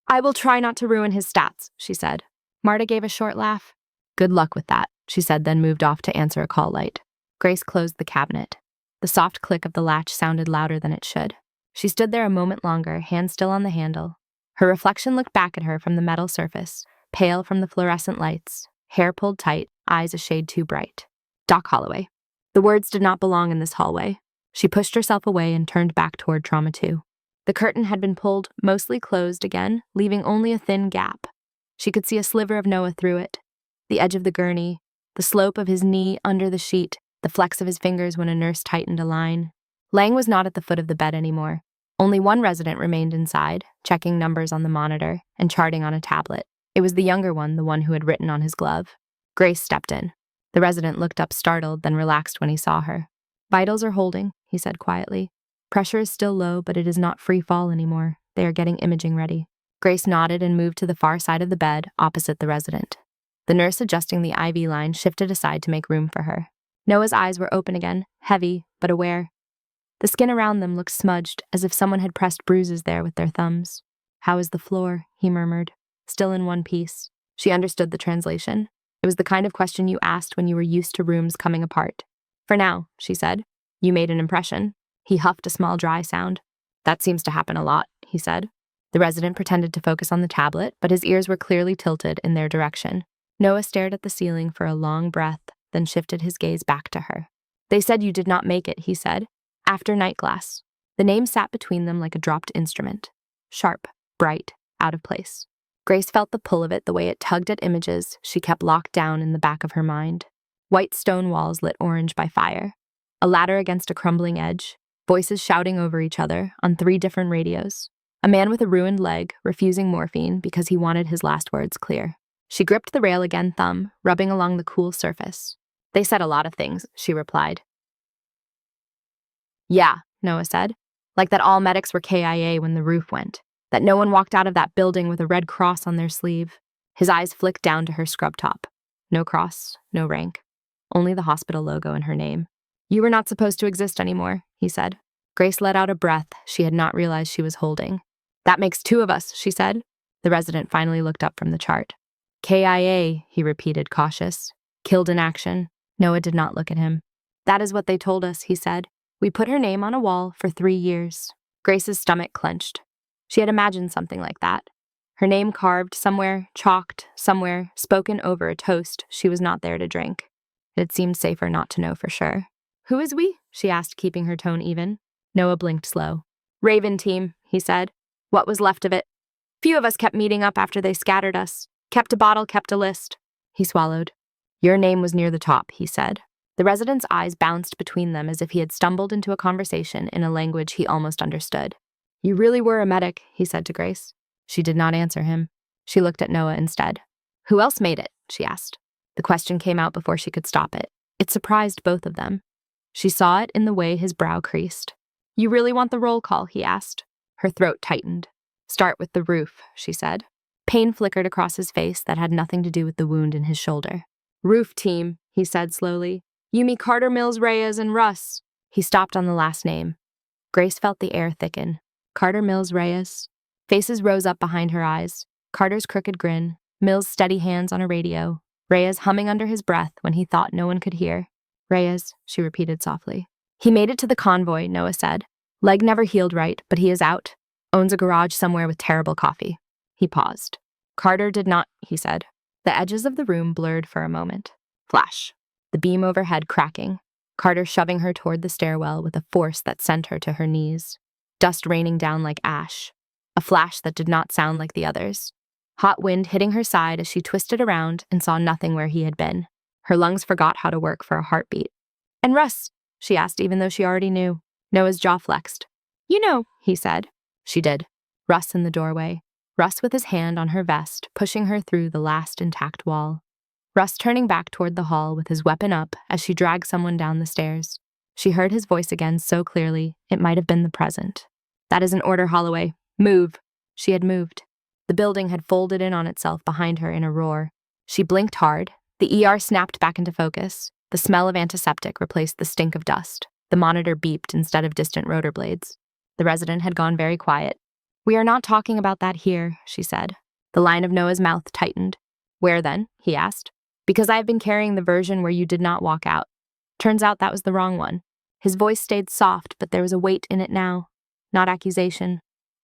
I will try not to ruin his stats, she said. Marta gave a short laugh. Good luck with that, she said, then moved off to answer a call light. Grace closed the cabinet. The soft click of the latch sounded louder than it should. She stood there a moment longer, hand still on the handle. Her reflection looked back at her from the metal surface, pale from the fluorescent lights, hair pulled tight, eyes a shade too bright. Doc Holloway. The words did not belong in this hallway. She pushed herself away and turned back toward Trauma 2. The curtain had been pulled, mostly closed again, leaving only a thin gap. She could see a sliver of Noah through it. The edge of the gurney, the slope of his knee under the sheet, the flex of his fingers when a nurse tightened a line. Lang was not at the foot of the bed anymore. Only one resident remained inside, checking numbers on the monitor and charting on a tablet. It was the younger one, the one who had written on his glove. Grace stepped in. The resident looked up startled, then relaxed when he saw her. Vitals are holding, he said quietly. Pressure is still low, but it is not free fall anymore. They are getting imaging ready. Grace nodded and moved to the far side of the bed, opposite the resident. The nurse adjusting the IV line shifted aside to make room for her. Noah's eyes were open again, heavy, but aware. The skin around them looked smudged, as if someone had pressed bruises there with their thumbs. How is the floor? He murmured. Still in one piece. She understood the translation. It was the kind of question you asked when you were used to rooms coming apart. For now, she said. You made an impression. He huffed a small dry sound. That seems to happen a lot, he said. The resident pretended to focus on the tablet, but his ears were clearly tilted in their direction. Noah stared at the ceiling for a long breath, then shifted his gaze back to her. They said you did not make it, he said. After night glass. The name sat between them like a dropped instrument. Sharp, bright, out of place. Grace felt the pull of it the way it tugged at images she kept locked down in the back of her mind. White stone walls lit orange by fire. A ladder against a crumbling edge. Voices shouting over each other on 3 different radios. A man with a ruined leg refusing morphine because he wanted his last words clear. She gripped the rail again, thumb, rubbing along the cool surface. They said a lot of things, she replied. Yeah, Noah said. Like that all medics were KIA when the roof went. That no one walked out of that building with a red cross on their sleeve. His eyes flicked down to her scrub top. No cross, no rank. Only the hospital logo and her name. You were not supposed to exist anymore, he said. Grace let out a breath she had not realized she was holding. That makes 2 of us, she said. The resident finally looked up from the chart. KIA, he repeated, cautious. Killed in action. Noah did not look at him. That is what they told us, he said. We put her name on a wall for 3 years. Grace's stomach clenched. She had imagined something like that. Her name carved somewhere, chalked somewhere, spoken over a toast she was not there to drink. It had seemed safer not to know for sure. Who is we? She asked, keeping her tone even. Noah blinked slow. Raven team, he said. What was left of it? Few of us kept meeting up after they scattered us. Kept a bottle, kept a list. He swallowed. Your name was near the top, he said. The resident's eyes bounced between them as if he had stumbled into a conversation in a language he almost understood. You really were a medic, he said to Grace. She did not answer him. She looked at Noah instead. Who else made it? She asked. The question came out before she could stop it. It surprised both of them. She saw it in the way his brow creased. You really want the roll call? He asked. Her throat tightened. Start with the roof, she said. Pain flickered across his face that had nothing to do with the wound in his shoulder. Roof team, he said slowly. Yumi, Carter, Mills, Reyes, and Russ. He stopped on the last name. Grace felt the air thicken. Carter, Mills, Reyes. Faces rose up behind her eyes. Carter's crooked grin, Mills' steady hands on a radio, Reyes humming under his breath when he thought no one could hear. Reyes, she repeated softly. He made it to the convoy, Noah said. Leg never healed right, but he is out. Owns a garage somewhere with terrible coffee. He paused. Carter did not, he said. The edges of the room blurred for a moment. Flash. The beam overhead cracking. Carter shoving her toward the stairwell with a force that sent her to her knees. Dust raining down like ash. A flash that did not sound like the others. Hot wind hitting her side as she twisted around and saw nothing where he had been. Her lungs forgot how to work for a heartbeat. And Russ? She asked, even though she already knew. Noah's jaw flexed. You know, he said. She did. Russ in the doorway. Russ with his hand on her vest, pushing her through the last intact wall. Russ turning back toward the hall with his weapon up as she dragged someone down the stairs. She heard his voice again so clearly, it might have been the present. That is an order, Holloway. Move. She had moved. The building had folded in on itself behind her in a roar. She blinked hard. The ER snapped back into focus. The smell of antiseptic replaced the stink of dust. The monitor beeped instead of distant rotor blades. The resident had gone very quiet. We are not talking about that here, she said. The line of Noah's mouth tightened. Where then? He asked. Because I have been carrying the version where you did not walk out. Turns out that was the wrong one. His voice stayed soft, but there was a weight in it now. Not accusation.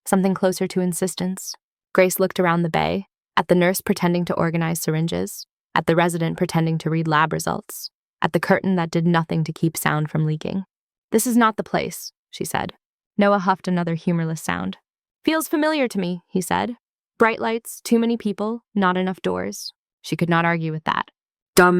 Something closer to insistence. Grace looked around the bay, at the nurse pretending to organize syringes, at the resident pretending to read lab results, at the curtain that did nothing to keep sound from leaking. This is not the place, she said. Noah huffed another humorless sound. Feels familiar to me, he said. Bright lights, too many people, not enough doors. She could not argue with that. Dum.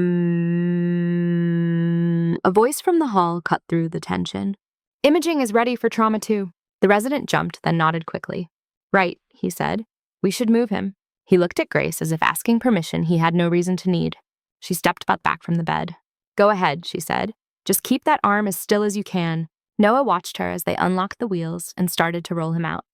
A voice from the hall cut through the tension. Imaging is ready for trauma 2. The resident jumped, then nodded quickly. Right, he said. We should move him. He looked at Grace as if asking permission he had no reason to need. She stepped back from the bed. Go ahead, she said. Just keep that arm as still as you can. Noah watched her as they unlocked the wheels and started to roll him out.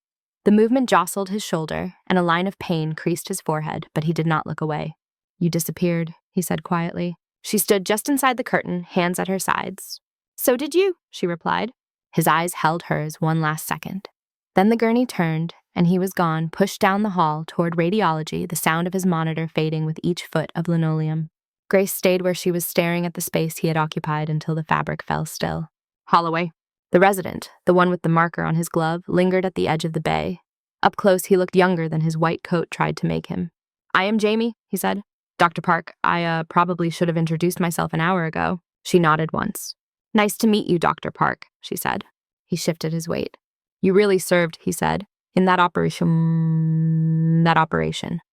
The movement jostled his shoulder, and a line of pain creased his forehead, but he did not look away. You disappeared, he said quietly. She stood just inside the curtain, hands at her sides. So did you, she replied. His eyes held hers one last second. Then the gurney turned, and he was gone, pushed down the hall toward radiology, the sound of his monitor fading with each foot of linoleum. Grace stayed where she was staring at the space he had occupied until the fabric fell still. Holloway. The resident, the one with the marker on his glove, lingered at the edge of the bay. Up close, he looked younger than his white coat tried to make him. I am Jamie, he said. Dr. Park, I probably should have introduced myself an hour ago. She nodded once. Nice to meet you, Dr. Park, she said. He shifted his weight. You really served, he said, in that operation,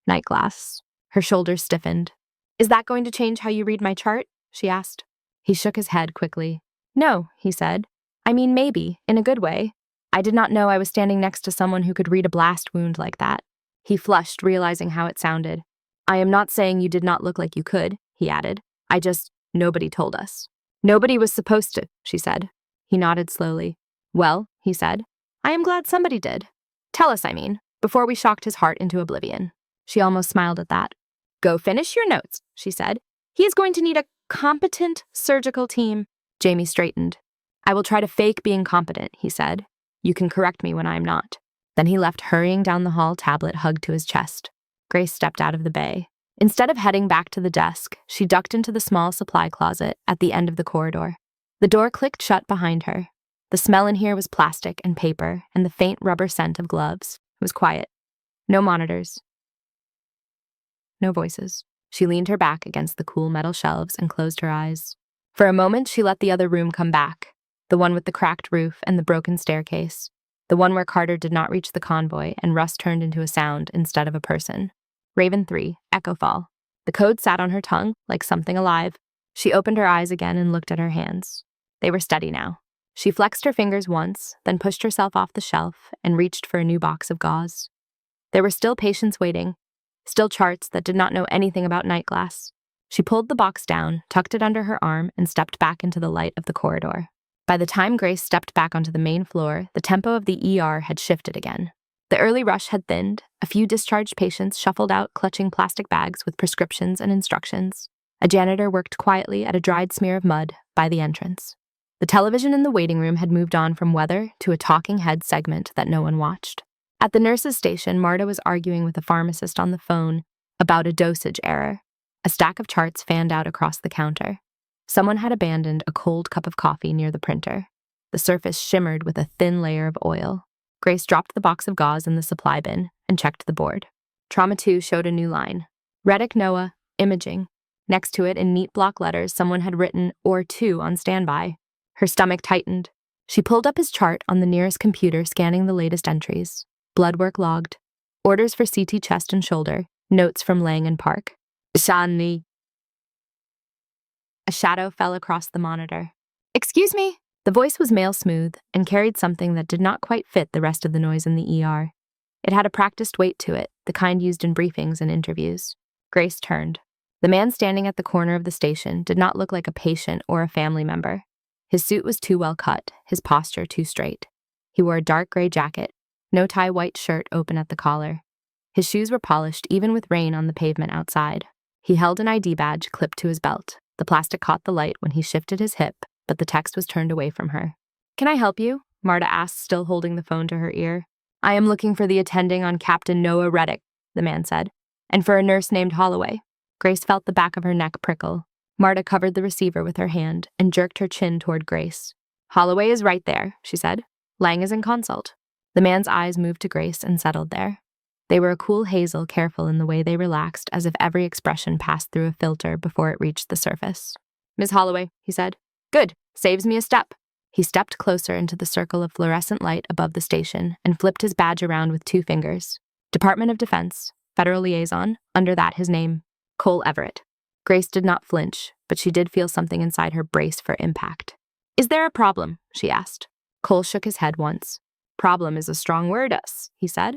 night glass. Her shoulders stiffened. Is that going to change how you read my chart? She asked. He shook his head quickly. No, he said. I mean, maybe, in a good way. I did not know I was standing next to someone who could read a blast wound like that. He flushed, realizing how it sounded. I am not saying you did not look like you could, he added. Nobody told us. Nobody was supposed to, she said. He nodded slowly. Well, he said, I am glad somebody did. Tell us, before we shocked his heart into oblivion. She almost smiled at that. Go finish your notes, she said. He is going to need a competent surgical team. Jamie straightened. I will try to fake being competent, he said. You can correct me when I am not. Then he left hurrying down the hall, tablet hugged to his chest. Grace stepped out of the bay. Instead of heading back to the desk, she ducked into the small supply closet at the end of the corridor. The door clicked shut behind her. The smell in here was plastic and paper and the faint rubber scent of gloves. It was quiet. No monitors. No voices. She leaned her back against the cool metal shelves and closed her eyes. For a moment, she let the other room come back, the one with the cracked roof and the broken staircase, the one where Carter did not reach the convoy and Russ turned into a sound instead of a person. Raven 3, Echo Fall. The code sat on her tongue like something alive. She opened her eyes again and looked at her hands. They were steady now. She flexed her fingers once, then pushed herself off the shelf and reached for a new box of gauze. There were still patients waiting, still charts that did not know anything about night glass. She pulled the box down, tucked it under her arm, and stepped back into the light of the corridor. By the time Grace stepped back onto the main floor, the tempo of the ER had shifted again. The early rush had thinned. A few discharged patients shuffled out, clutching plastic bags with prescriptions and instructions. A janitor worked quietly at a dried smear of mud by the entrance. The television in the waiting room had moved on from weather to a talking head segment that no one watched. At the nurse's station, Marta was arguing with a pharmacist on the phone about a dosage error. A stack of charts fanned out across the counter. Someone had abandoned a cold cup of coffee near the printer. The surface shimmered with a thin layer of oil. Grace dropped the box of gauze in the supply bin and checked the board. Trauma 2 showed a new line. Reddick Noah, imaging. Next to it, in neat block letters, someone had written or 2 on standby. Her stomach tightened. She pulled up his chart on the nearest computer, scanning the latest entries. Blood work logged. Orders for CT chest and shoulder. Notes from Lang and Park. Shani. A shadow fell across the monitor. Excuse me. The voice was male smooth and carried something that did not quite fit the rest of the noise in the ER. It had a practiced weight to it, the kind used in briefings and interviews. Grace turned. The man standing at the corner of the station did not look like a patient or a family member. His suit was too well cut, his posture too straight. He wore a dark gray jacket, no-tie white shirt open at the collar. His shoes were polished even with rain on the pavement outside. He held an ID badge clipped to his belt. The plastic caught the light when he shifted his hip, but the text was turned away from her. Can I help you? Marta asked, still holding the phone to her ear. I am looking for the attending on Captain Noah Reddick, the man said, and for a nurse named Holloway. Grace felt the back of her neck prickle. Marta covered the receiver with her hand and jerked her chin toward Grace. Holloway is right there, she said. Lang is in consult. The man's eyes moved to Grace and settled there. They were a cool hazel, careful in the way they relaxed, as if every expression passed through a filter before it reached the surface. Miss Holloway, he said. Good. Saves me a step. He stepped closer into the circle of fluorescent light above the station and flipped his badge around with 2 fingers. Department of Defense, Federal Liaison, under that his name, Cole Everett. Grace did not flinch, but she did feel something inside her brace for impact. Is there a problem? She asked. Cole shook his head once. Problem is a strong word, he said.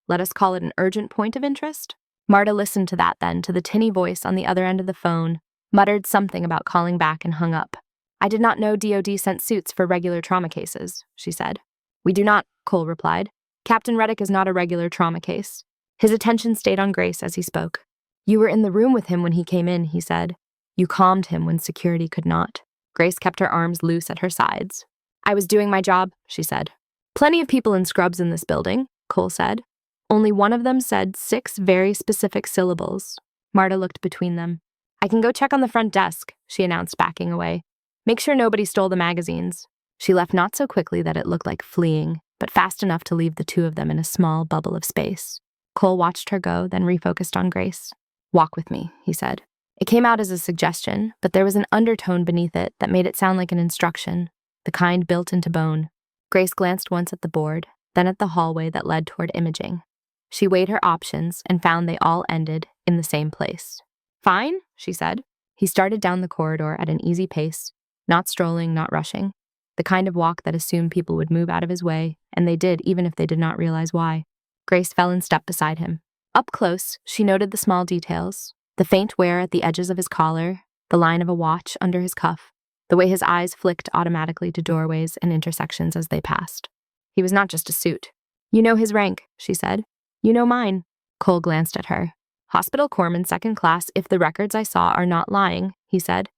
Let us call it an urgent point of interest. Marta listened to that then, to the tinny voice on the other end of the phone, muttered something about calling back and hung up. I did not know DOD sent suits for regular trauma cases, she said. We do not, Cole replied. Captain Reddick is not a regular trauma case. His attention stayed on Grace as he spoke. You were in the room with him when he came in, he said. You calmed him when security could not. Grace kept her arms loose at her sides. I was doing my job, she said. Plenty of people in scrubs in this building, Cole said. Only one of them said 6 very specific syllables. Marta looked between them. I can go check on the front desk, she announced, backing away. Make sure nobody stole the magazines. She left not so quickly that it looked like fleeing, but fast enough to leave the 2 of them in a small bubble of space. Cole watched her go, then refocused on Grace. Walk with me, he said. It came out as a suggestion, but there was an undertone beneath it that made it sound like an instruction, the kind built into bone. Grace glanced once at the board, then at the hallway that led toward imaging. She weighed her options and found they all ended in the same place. Fine, she said. He started down the corridor at an easy pace, not strolling, not rushing, the kind of walk that assumed people would move out of his way, and they did even if they did not realize why. Grace fell in step beside him. Up close, she noted the small details, the faint wear at the edges of his collar, the line of a watch under his cuff, the way his eyes flicked automatically to doorways and intersections as they passed. He was not just a suit. You know his rank, she said. You know mine. Cole glanced at her. Hospital corpsman 2nd class if the records I saw are not lying, he said.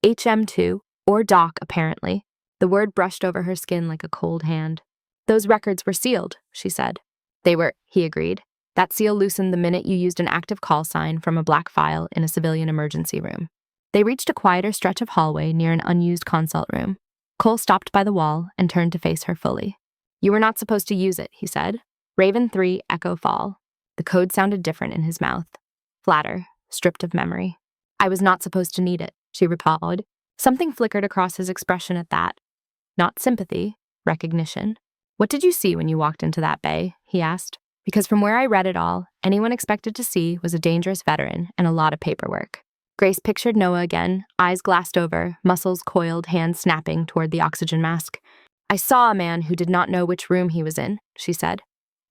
HM2, or doc apparently. The word brushed over her skin like a cold hand. Those records were sealed, she said. They were, he agreed. That seal loosened the minute you used an active call sign from a black file in a civilian emergency room. They reached a quieter stretch of hallway near an unused consult room. Cole stopped by the wall and turned to face her fully. You were not supposed to use it, he said. Raven 3, Echo Fall. The code sounded different in his mouth. Flatter, stripped of memory. I was not supposed to need it, she replied. Something flickered across his expression at that. Not sympathy, recognition. What did you see when you walked into that bay? He asked. Because from where I read it all, anyone expected to see was a dangerous veteran and a lot of paperwork. Grace pictured Noah again, eyes glassed over, muscles coiled, hands snapping toward the oxygen mask. I saw a man who did not know which room he was in, she said.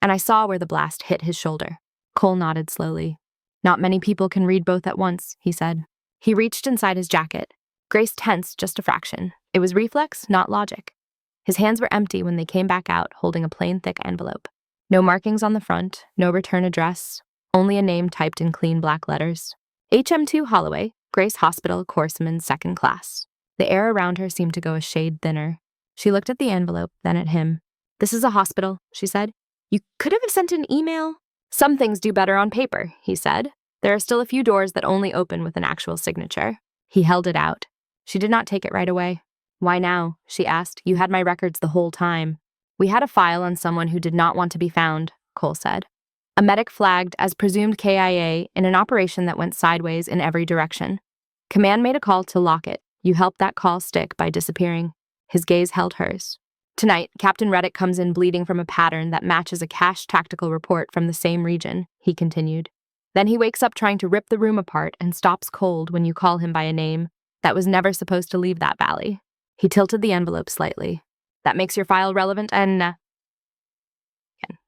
And I saw where the blast hit his shoulder. Cole nodded slowly. Not many people can read both at once, he said. He reached inside his jacket. Grace tensed just a fraction. It was reflex, not logic. His hands were empty when they came back out, holding a plain, thick envelope. No markings on the front, no return address, only a name typed in clean black letters. HM2 Holloway, Grace Hospital, Corseman, 2nd class. The air around her seemed to go a shade thinner. She looked at the envelope, then at him. This is a hospital, she said. You could have sent an email. Some things do better on paper, he said. There are still a few doors that only open with an actual signature. He held it out. She did not take it right away. Why now? She asked. You had my records the whole time. We had a file on someone who did not want to be found, Cole said. A medic flagged as presumed KIA in an operation that went sideways in every direction. Command made a call to lock it. You helped that call stick by disappearing. His gaze held hers. Tonight, Captain Reddick comes in bleeding from a pattern that matches a cached tactical report from the same region, he continued. Then he wakes up trying to rip the room apart and stops cold when you call him by a name that was never supposed to leave that valley. He tilted the envelope slightly. That makes your file relevant and,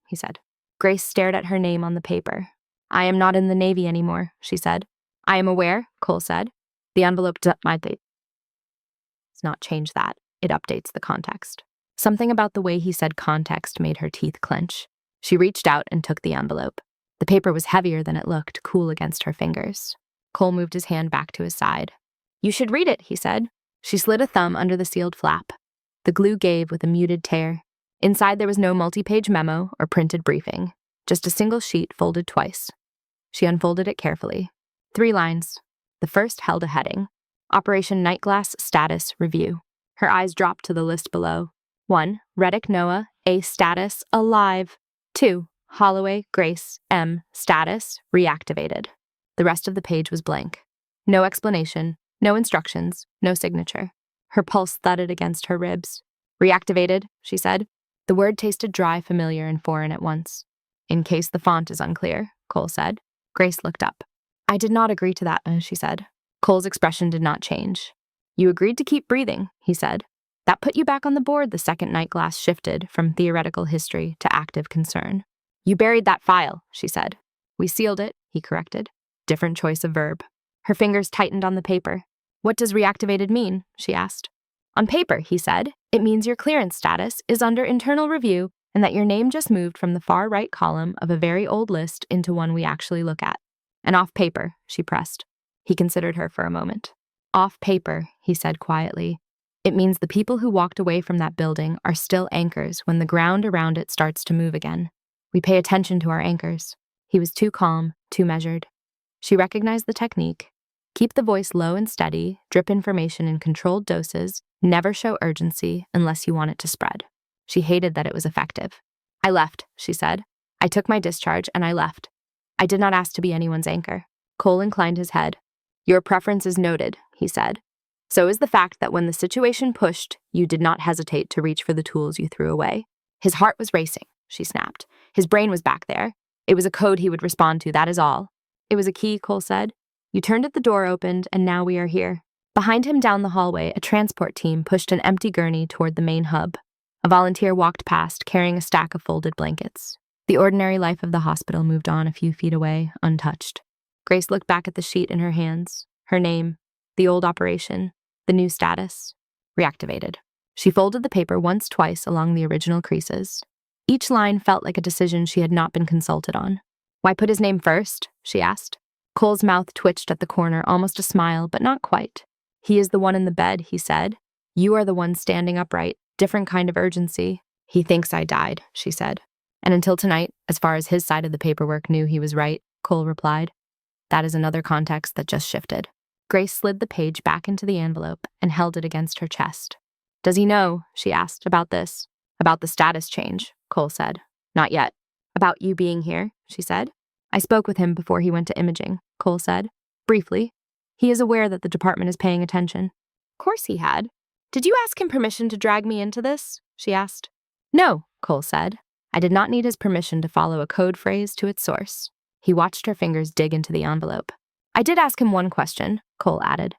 he said. Grace stared at her name on the paper. I am not in the Navy anymore, she said. I am aware, Cole said. The envelope might does not change that. It updates the context. Something about the way he said context made her teeth clench. She reached out and took the envelope. The paper was heavier than it looked, cool against her fingers. Cole moved his hand back to his side. You should read it, he said. She slid a thumb under the sealed flap. The glue gave with a muted tear. Inside there was no multi-page memo or printed briefing, just a single sheet folded twice. She unfolded it carefully. 3 lines. The first held a heading. Operation Nightglass Status Review. Her eyes dropped to the list below. 1. Reddick Noah, A. Status, Alive. 2. Holloway, Grace, M. Status, Reactivated. The rest of the page was blank. No explanation, no instructions, no signature. Her pulse thudded against her ribs. Reactivated, she said. The word tasted dry, familiar, and foreign at once. In case the font is unclear, Cole said. Grace looked up. I did not agree to that, she said. Cole's expression did not change. You agreed to keep breathing, he said. That put you back on the board the second Nightglass shifted from theoretical history to active concern. You buried that file, she said. We sealed it, he corrected. Different choice of verb. Her fingers tightened on the paper. What does reactivated mean? She asked. On paper, he said, it means your clearance status is under internal review and that your name just moved from the far right column of a very old list into one we actually look at. And off paper, she pressed. He considered her for a moment. Off paper, he said quietly. It means the people who walked away from that building are still anchors when the ground around it starts to move again. We pay attention to our anchors. He was too calm, too measured. She recognized the technique. Keep the voice low and steady, drip information in controlled doses, never show urgency unless you want it to spread. She hated that it was effective. I left, she said. I took my discharge and I left. I did not ask to be anyone's anchor. Cole inclined his head. Your preference is noted, he said. So is the fact that when the situation pushed, you did not hesitate to reach for the tools you threw away. His heart was racing, she snapped. His brain was back there. It was a code he would respond to, that is all. It was a key, Cole said. You turned it, the door opened, and now we are here. Behind him down the hallway, a transport team pushed an empty gurney toward the main hub. A volunteer walked past, carrying a stack of folded blankets. The ordinary life of the hospital moved on a few feet away, untouched. Grace looked back at the sheet in her hands. Her name, the old operation, the new status, reactivated. She folded the paper twice along the original creases. Each line felt like a decision she had not been consulted on. Why put his name first? She asked. Cole's mouth twitched at the corner, almost a smile, but not quite. He is the one in the bed, he said. You are the one standing upright, different kind of urgency. He thinks I died, she said. And until tonight, as far as his side of the paperwork knew he was right, Cole replied. That is another context that just shifted. Grace slid the page back into the envelope and held it against her chest. Does he know, she asked, about this? About the status change, Cole said. Not yet. About you being here, she said. I spoke with him before he went to imaging, Cole said. Briefly. He is aware that the department is paying attention. Of course he had. Did you ask him permission to drag me into this? She asked. No, Cole said. I did not need his permission to follow a code phrase to its source. He watched her fingers dig into the envelope. I did ask him one question, Cole added.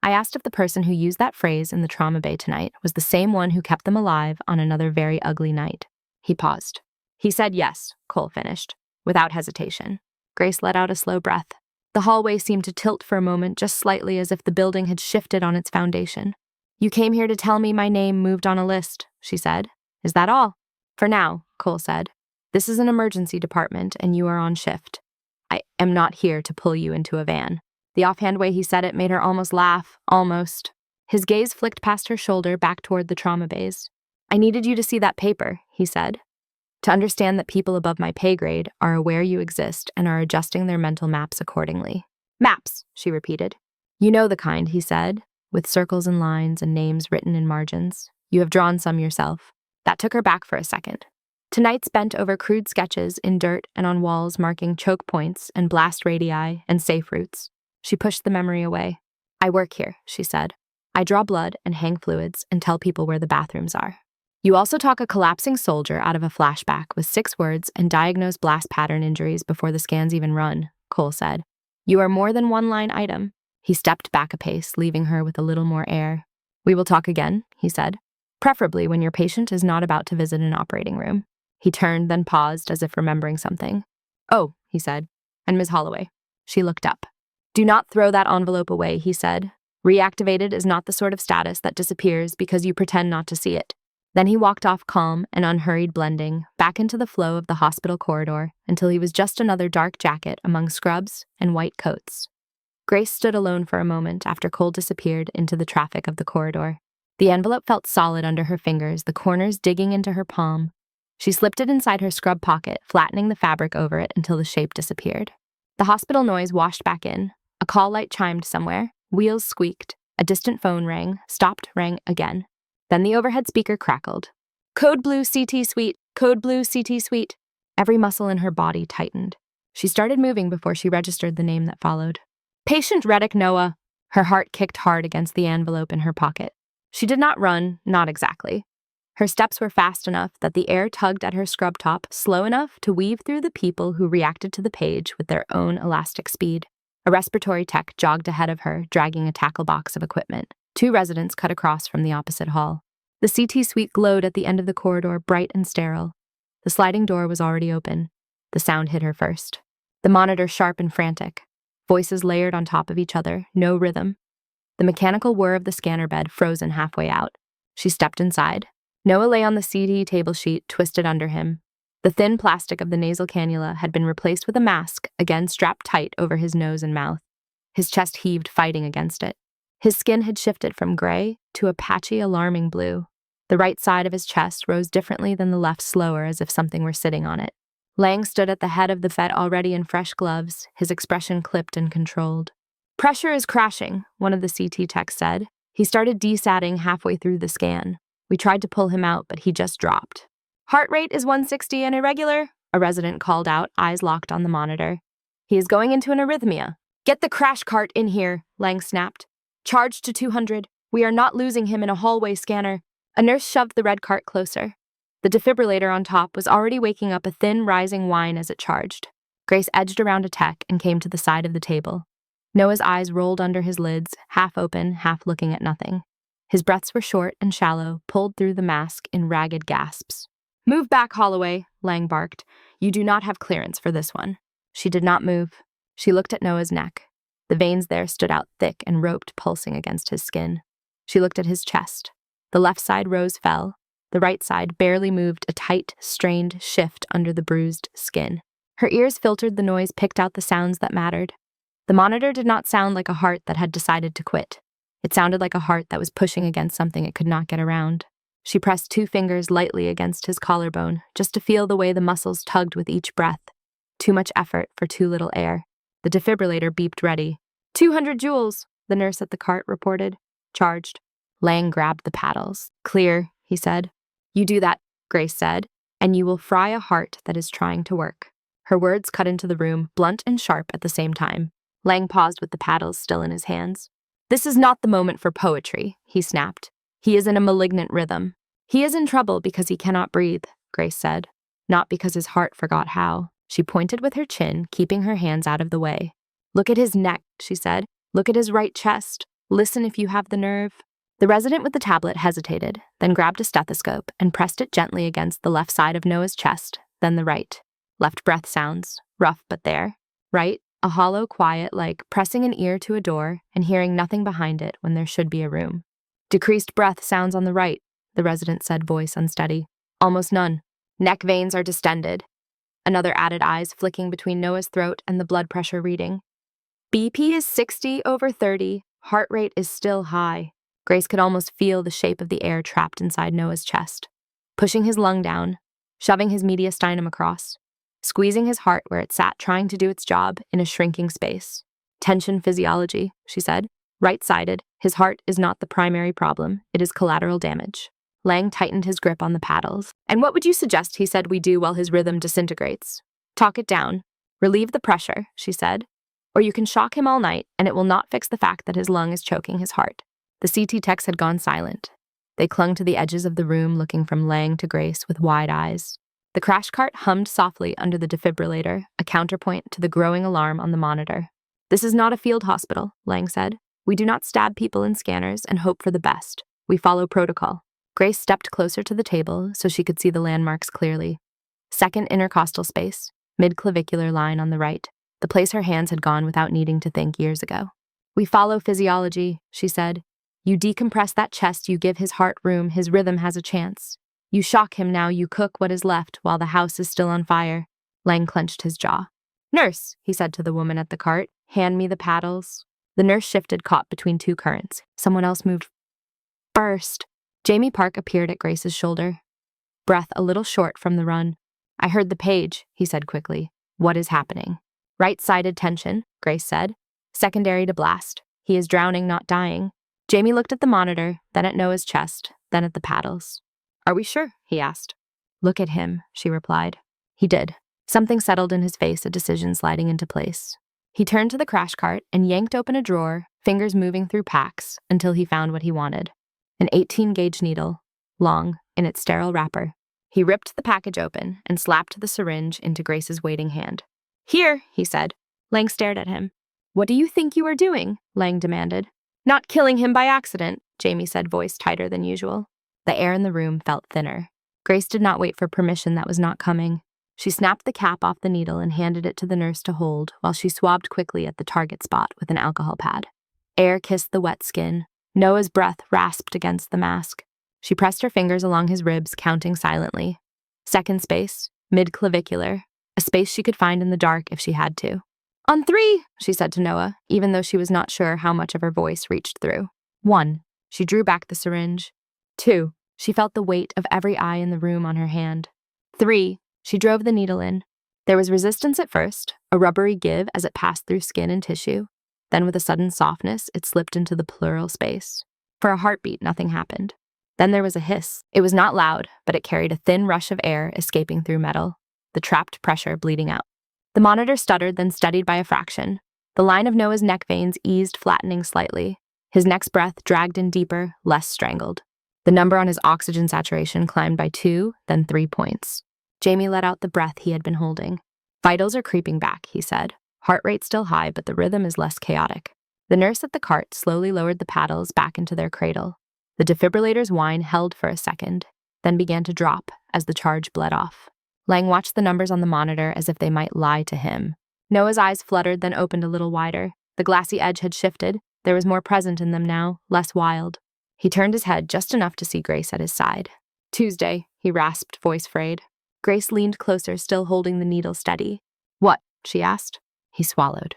I asked if the person who used that phrase in the trauma bay tonight was the same one who kept them alive on another very ugly night. He paused. He said yes, Cole finished, without hesitation. Grace let out a slow breath. The hallway seemed to tilt for a moment just slightly as if the building had shifted on its foundation. You came here to tell me my name moved on a list, she said. Is that all? For now, Cole said. This is an emergency department and you are on shift. I am not here to pull you into a van. The offhand way he said it made her almost laugh, almost. His gaze flicked past her shoulder back toward the trauma bays. I needed you to see that paper, he said. To understand that people above my pay grade are aware you exist and are adjusting their mental maps accordingly. Maps, she repeated. You know the kind, he said, with circles and lines and names written in margins. You have drawn some yourself. That took her back for a second. Tonight's bent over crude sketches in dirt and on walls marking choke points and blast radii and safe routes. She pushed the memory away. I work here, she said. I draw blood and hang fluids and tell people where the bathrooms are. You also talk a collapsing soldier out of a flashback with 6 words and diagnose blast pattern injuries before the scans even run, Cole said. You are more than one line item. He stepped back a pace, leaving her with a little more air. We will talk again, he said. Preferably when your patient is not about to visit an operating room. He turned, then paused as if remembering something. Oh, he said. And Ms. Holloway. She looked up. Do not throw that envelope away, he said. Reactivated is not the sort of status that disappears because you pretend not to see it. Then he walked off calm and unhurried blending, back into the flow of the hospital corridor until he was just another dark jacket among scrubs and white coats. Grace stood alone for a moment after Cole disappeared into the traffic of the corridor. The envelope felt solid under her fingers, the corners digging into her palm. She slipped it inside her scrub pocket, flattening the fabric over it until the shape disappeared. The hospital noise washed back in. A call light chimed somewhere, wheels squeaked, a distant phone rang, stopped, rang again. Then the overhead speaker crackled. Code Blue CT Suite, Code Blue CT Suite. Every muscle in her body tightened. She started moving before she registered the name that followed. Patient Reddick Noah. Her heart kicked hard against the envelope in her pocket. She did not run, not exactly. Her steps were fast enough that the air tugged at her scrub top, slow enough to weave through the people who reacted to the page with their own elastic speed. A respiratory tech jogged ahead of her, dragging a tackle box of equipment. 2 residents cut across from the opposite hall. The CT suite glowed at the end of the corridor, bright and sterile. The sliding door was already open. The sound hit her first. The monitor sharp and frantic. Voices layered on top of each other, no rhythm. The mechanical whir of the scanner bed frozen halfway out. She stepped inside. Noah lay on the CT table sheet, twisted under him. The thin plastic of the nasal cannula had been replaced with a mask, again strapped tight over his nose and mouth. His chest heaved, fighting against it. His skin had shifted from gray to a patchy, alarming blue. The right side of his chest rose differently than the left, slower, as if something were sitting on it. Lang stood at the head of the bed, already in fresh gloves, his expression clipped and controlled. Pressure is crashing, one of the CT techs said. He started desatting halfway through the scan. We tried to pull him out, but he just dropped. Heart rate is 160 and irregular, a resident called out, eyes locked on the monitor. He is going into an arrhythmia. Get the crash cart in here, Lang snapped. Charge to 200. We are not losing him in a hallway scanner. A nurse shoved the red cart closer. The defibrillator on top was already waking up a thin, rising whine as it charged. Grace edged around a tech and came to the side of the table. Noah's eyes rolled under his lids, half open, half looking at nothing. His breaths were short and shallow, pulled through the mask in ragged gasps. Move back, Holloway, Lang barked. You do not have clearance for this one. She did not move. She looked at Noah's neck. The veins there stood out thick and roped, pulsing against his skin. She looked at his chest. The left side rose, fell. The right side barely moved, a tight, strained shift under the bruised skin. Her ears filtered the noise, picked out the sounds that mattered. The monitor did not sound like a heart that had decided to quit. It sounded like a heart that was pushing against something it could not get around. She pressed 2 fingers lightly against his collarbone, just to feel the way the muscles tugged with each breath. Too much effort for too little air. The defibrillator beeped ready. 200 joules, the nurse at the cart reported. Charged. Lang grabbed the paddles. Clear, he said. You do that, Grace said, and you will fry a heart that is trying to work. Her words cut into the room, blunt and sharp at the same time. Lang paused with the paddles still in his hands. This is not the moment for poetry, he snapped. He is in a malignant rhythm. He is in trouble because he cannot breathe, Grace said. Not because his heart forgot how. She pointed with her chin, keeping her hands out of the way. Look at his neck, she said. Look at his right chest. Listen if you have the nerve. The resident with the tablet hesitated, then grabbed a stethoscope and pressed it gently against the left side of Noah's chest, then the right. Left breath sounds, rough but there. Right, a hollow quiet like pressing an ear to a door and hearing nothing behind it when there should be a room. Decreased breath sounds on the right, the resident said, voice unsteady. Almost none. Neck veins are distended. Another added eyes flicking between Noah's throat and the blood pressure reading. BP is 60/30. Heart rate is still high. Grace could almost feel the shape of the air trapped inside Noah's chest. Pushing his lung down, shoving his mediastinum across, squeezing his heart where it sat trying to do its job in a shrinking space. Tension physiology, she said. Right-sided, his heart is not the primary problem, it is collateral damage. Lang tightened his grip on the paddles. And what would you suggest, he said, we do while his rhythm disintegrates? Talk it down. Relieve the pressure, she said. Or you can shock him all night, and it will not fix the fact that his lung is choking his heart. The CT techs had gone silent. They clung to the edges of the room, looking from Lang to Grace with wide eyes. The crash cart hummed softly under the defibrillator, a counterpoint to the growing alarm on the monitor. This is not a field hospital, Lang said. We do not stab people in scanners and hope for the best. We follow protocol. Grace stepped closer to the table so she could see the landmarks clearly. Second intercostal space, mid-clavicular line on the right, the place her hands had gone without needing to think years ago. We follow physiology, she said. You decompress that chest, you give his heart room, his rhythm has a chance. You shock him now, you cook what is left while the house is still on fire. Lang clenched his jaw. Nurse, he said to the woman at the cart, hand me the paddles. The nurse shifted, caught between 2 currents. Someone else moved first. Jamie Park appeared at Grace's shoulder. Breath a little short from the run. I heard the page, he said quickly. What is happening? Right-sided tension, Grace said. Secondary to blast. He is drowning, not dying. Jamie looked at the monitor, then at Noah's chest, then at the paddles. Are we sure? He asked. Look at him, she replied. He did. Something settled in his face, a decision sliding into place. He turned to the crash cart and yanked open a drawer, fingers moving through packs, until he found what he wanted. An 18-gauge needle, long, in its sterile wrapper. He ripped the package open and slapped the syringe into Grace's waiting hand. Here, he said. Lang stared at him. What do you think you are doing? Lang demanded. Not killing him by accident, Jamie said, voice tighter than usual. The air in the room felt thinner. Grace did not wait for permission that was not coming. She snapped the cap off the needle and handed it to the nurse to hold while she swabbed quickly at the target spot with an alcohol pad. Air kissed the wet skin. Noah's breath rasped against the mask. She pressed her fingers along his ribs, counting silently. Second space, mid-clavicular, a space she could find in the dark if she had to. On 3, she said to Noah, even though she was not sure how much of her voice reached through. 1, she drew back the syringe. 2, she felt the weight of every eye in the room on her hand. 3, she drove the needle in. There was resistance at first, a rubbery give as it passed through skin and tissue. Then with a sudden softness, it slipped into the pleural space. For a heartbeat, nothing happened. Then there was a hiss. It was not loud, but it carried a thin rush of air escaping through metal, the trapped pressure bleeding out. The monitor stuttered, then steadied by a fraction. The line of Noah's neck veins eased, flattening slightly. His next breath dragged in deeper, less strangled. The number on his oxygen saturation climbed by 2, then 3 points. Jamie let out the breath he had been holding. Vitals are creeping back, he said. Heart rate still high, but the rhythm is less chaotic. The nurse at the cart slowly lowered the paddles back into their cradle. The defibrillator's whine held for a second, then began to drop as the charge bled off. Lang watched the numbers on the monitor as if they might lie to him. Noah's eyes fluttered, then opened a little wider. The glassy edge had shifted. There was more present in them now, less wild. He turned his head just enough to see Grace at his side. Tuesday, he rasped, voice frayed. Grace leaned closer, still holding the needle steady. What? She asked. He swallowed.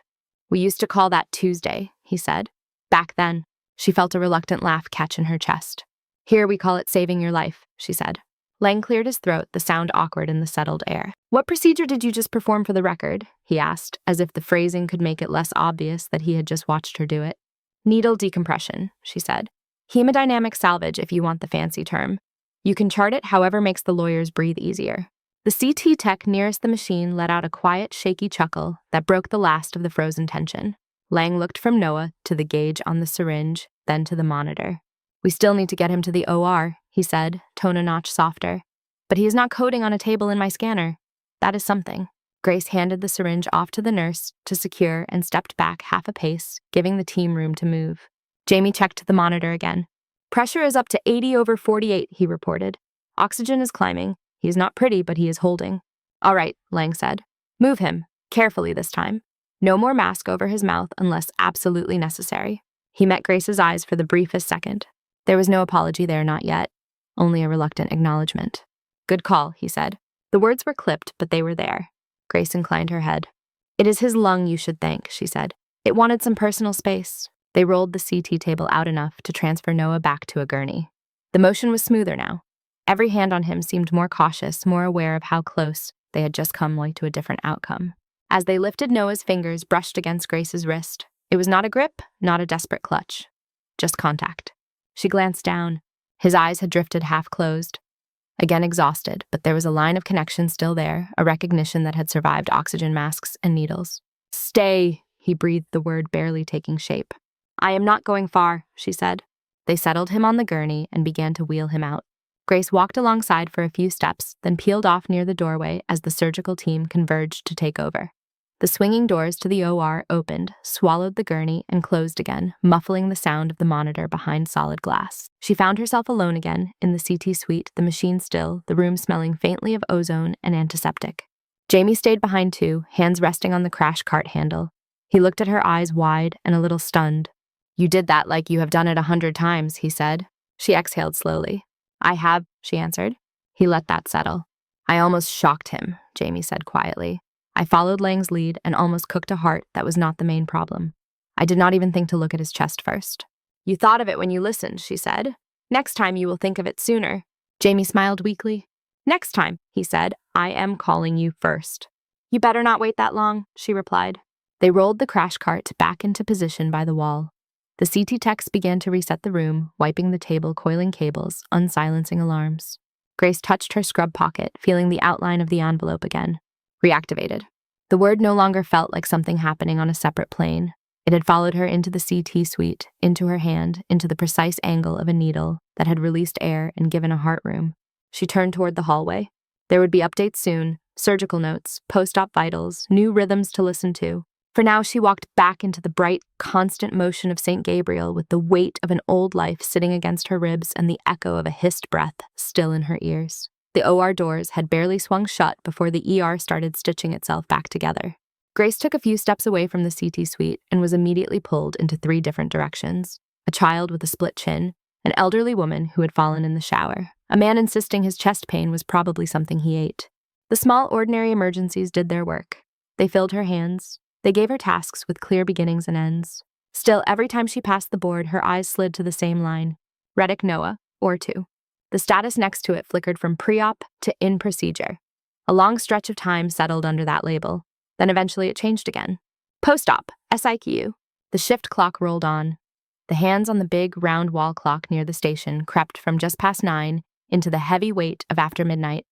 We used to call that Tuesday, he said. Back then. She felt a reluctant laugh catch in her chest. Here we call it saving your life, she said. Lang cleared his throat, the sound awkward in the settled air. What procedure did you just perform for the record? He asked, as if the phrasing could make it less obvious that he had just watched her do it. Needle decompression, she said. Hemodynamic salvage, if you want the fancy term. You can chart it however makes the lawyers breathe easier. The CT tech nearest the machine let out a quiet, shaky chuckle that broke the last of the frozen tension. Lang looked from Noah to the gauge on the syringe, then to the monitor. We still need to get him to the OR, he said, tone a notch softer. But he is not coding on a table in my scanner. That is something. Grace handed the syringe off to the nurse to secure and stepped back half a pace, giving the team room to move. Jamie checked the monitor again. Pressure is up to 80/48, he reported. Oxygen is climbing. He is not pretty, but he is holding. All right, Lang said. Move him, carefully this time. No more mask over his mouth unless absolutely necessary. He met Grace's eyes for the briefest second. There was no apology there, not yet. Only a reluctant acknowledgement. Good call, he said. The words were clipped, but they were there. Grace inclined her head. It is his lung you should thank, she said. It wanted some personal space. They rolled the CT table out enough to transfer Noah back to a gurney. The motion was smoother now. Every hand on him seemed more cautious, more aware of how close they had just come to a different outcome. As they lifted, Noah's fingers brushed against Grace's wrist. It was not a grip, not a desperate clutch. Just contact. She glanced down. His eyes had drifted half-closed. Again exhausted, but there was a line of connection still there, a recognition that had survived oxygen masks and needles. Stay, he breathed the word barely taking shape. I am not going far, she said. They settled him on the gurney and began to wheel him out. Grace walked alongside for a few steps, then peeled off near the doorway as the surgical team converged to take over. The swinging doors to the OR opened, swallowed the gurney, and closed again, muffling the sound of the monitor behind solid glass. She found herself alone again, in the CT suite, the machine still, the room smelling faintly of ozone and antiseptic. Jamie stayed behind too, hands resting on the crash cart handle. He looked at her, eyes wide and a little stunned. You did that like you have done it 100 times, he said. She exhaled slowly. I have, she answered. He let that settle. I almost shocked him, Jamie said quietly. I followed Lang's lead and almost cooked a heart that was not the main problem. I did not even think to look at his chest first. You thought of it when you listened, she said. Next time you will think of it sooner. Jamie smiled weakly. Next time, he said, I am calling you first. You better not wait that long, she replied. They rolled the crash cart back into position by the wall. The CT techs began to reset the room, wiping the table, coiling cables, unsilencing alarms. Grace touched her scrub pocket, feeling the outline of the envelope again. Reactivated. The word no longer felt like something happening on a separate plane. It had followed her into the CT suite, into her hand, into the precise angle of a needle that had released air and given a heart room. She turned toward the hallway. There would be updates soon, surgical notes, post-op vitals, new rhythms to listen to. For now, she walked back into the bright, constant motion of St. Gabriel with the weight of an old life sitting against her ribs and the echo of a hissed breath still in her ears. The OR doors had barely swung shut before the ER started stitching itself back together. Grace took a few steps away from the CT suite and was immediately pulled into 3 different directions. A child with a split chin, an elderly woman who had fallen in the shower, a man insisting his chest pain was probably something he ate. The small, ordinary emergencies did their work. They filled her hands. They gave her tasks with clear beginnings and ends. Still, every time she passed the board, her eyes slid to the same line. Reddick Noah, or 2. The status next to it flickered from pre-op to in procedure. A long stretch of time settled under that label. Then eventually it changed again. Post-op, SICU. The shift clock rolled on. The hands on the big, round wall clock near the station crept from just past 9 into the heavy weight of after midnight.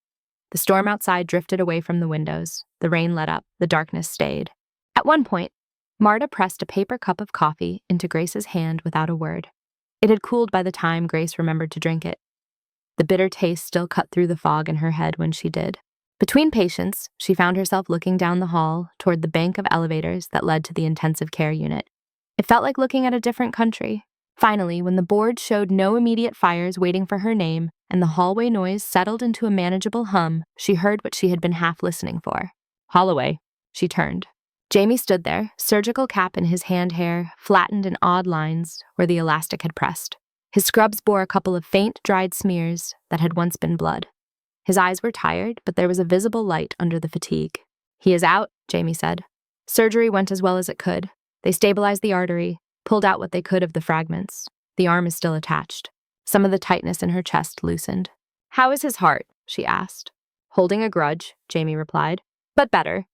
The storm outside drifted away from the windows. The rain let up. The darkness stayed. At one point, Marta pressed a paper cup of coffee into Grace's hand without a word. It had cooled by the time Grace remembered to drink it. The bitter taste still cut through the fog in her head when she did. Between patients, she found herself looking down the hall toward the bank of elevators that led to the intensive care unit. It felt like looking at a different country. Finally, when the board showed no immediate fires waiting for her name and the hallway noise settled into a manageable hum, she heard what she had been half listening for. Holloway. She turned. Jamie stood there, surgical cap in his hand hair, flattened in odd lines where the elastic had pressed. His scrubs bore a couple of faint, dried smears that had once been blood. His eyes were tired, but there was a visible light under the fatigue. He is out, Jamie said. Surgery went as well as it could. They stabilized the artery, pulled out what they could of the fragments. The arm is still attached. Some of the tightness in her chest loosened. "How is his heart?" she asked. "Holding a grudge," Jamie replied. "But better.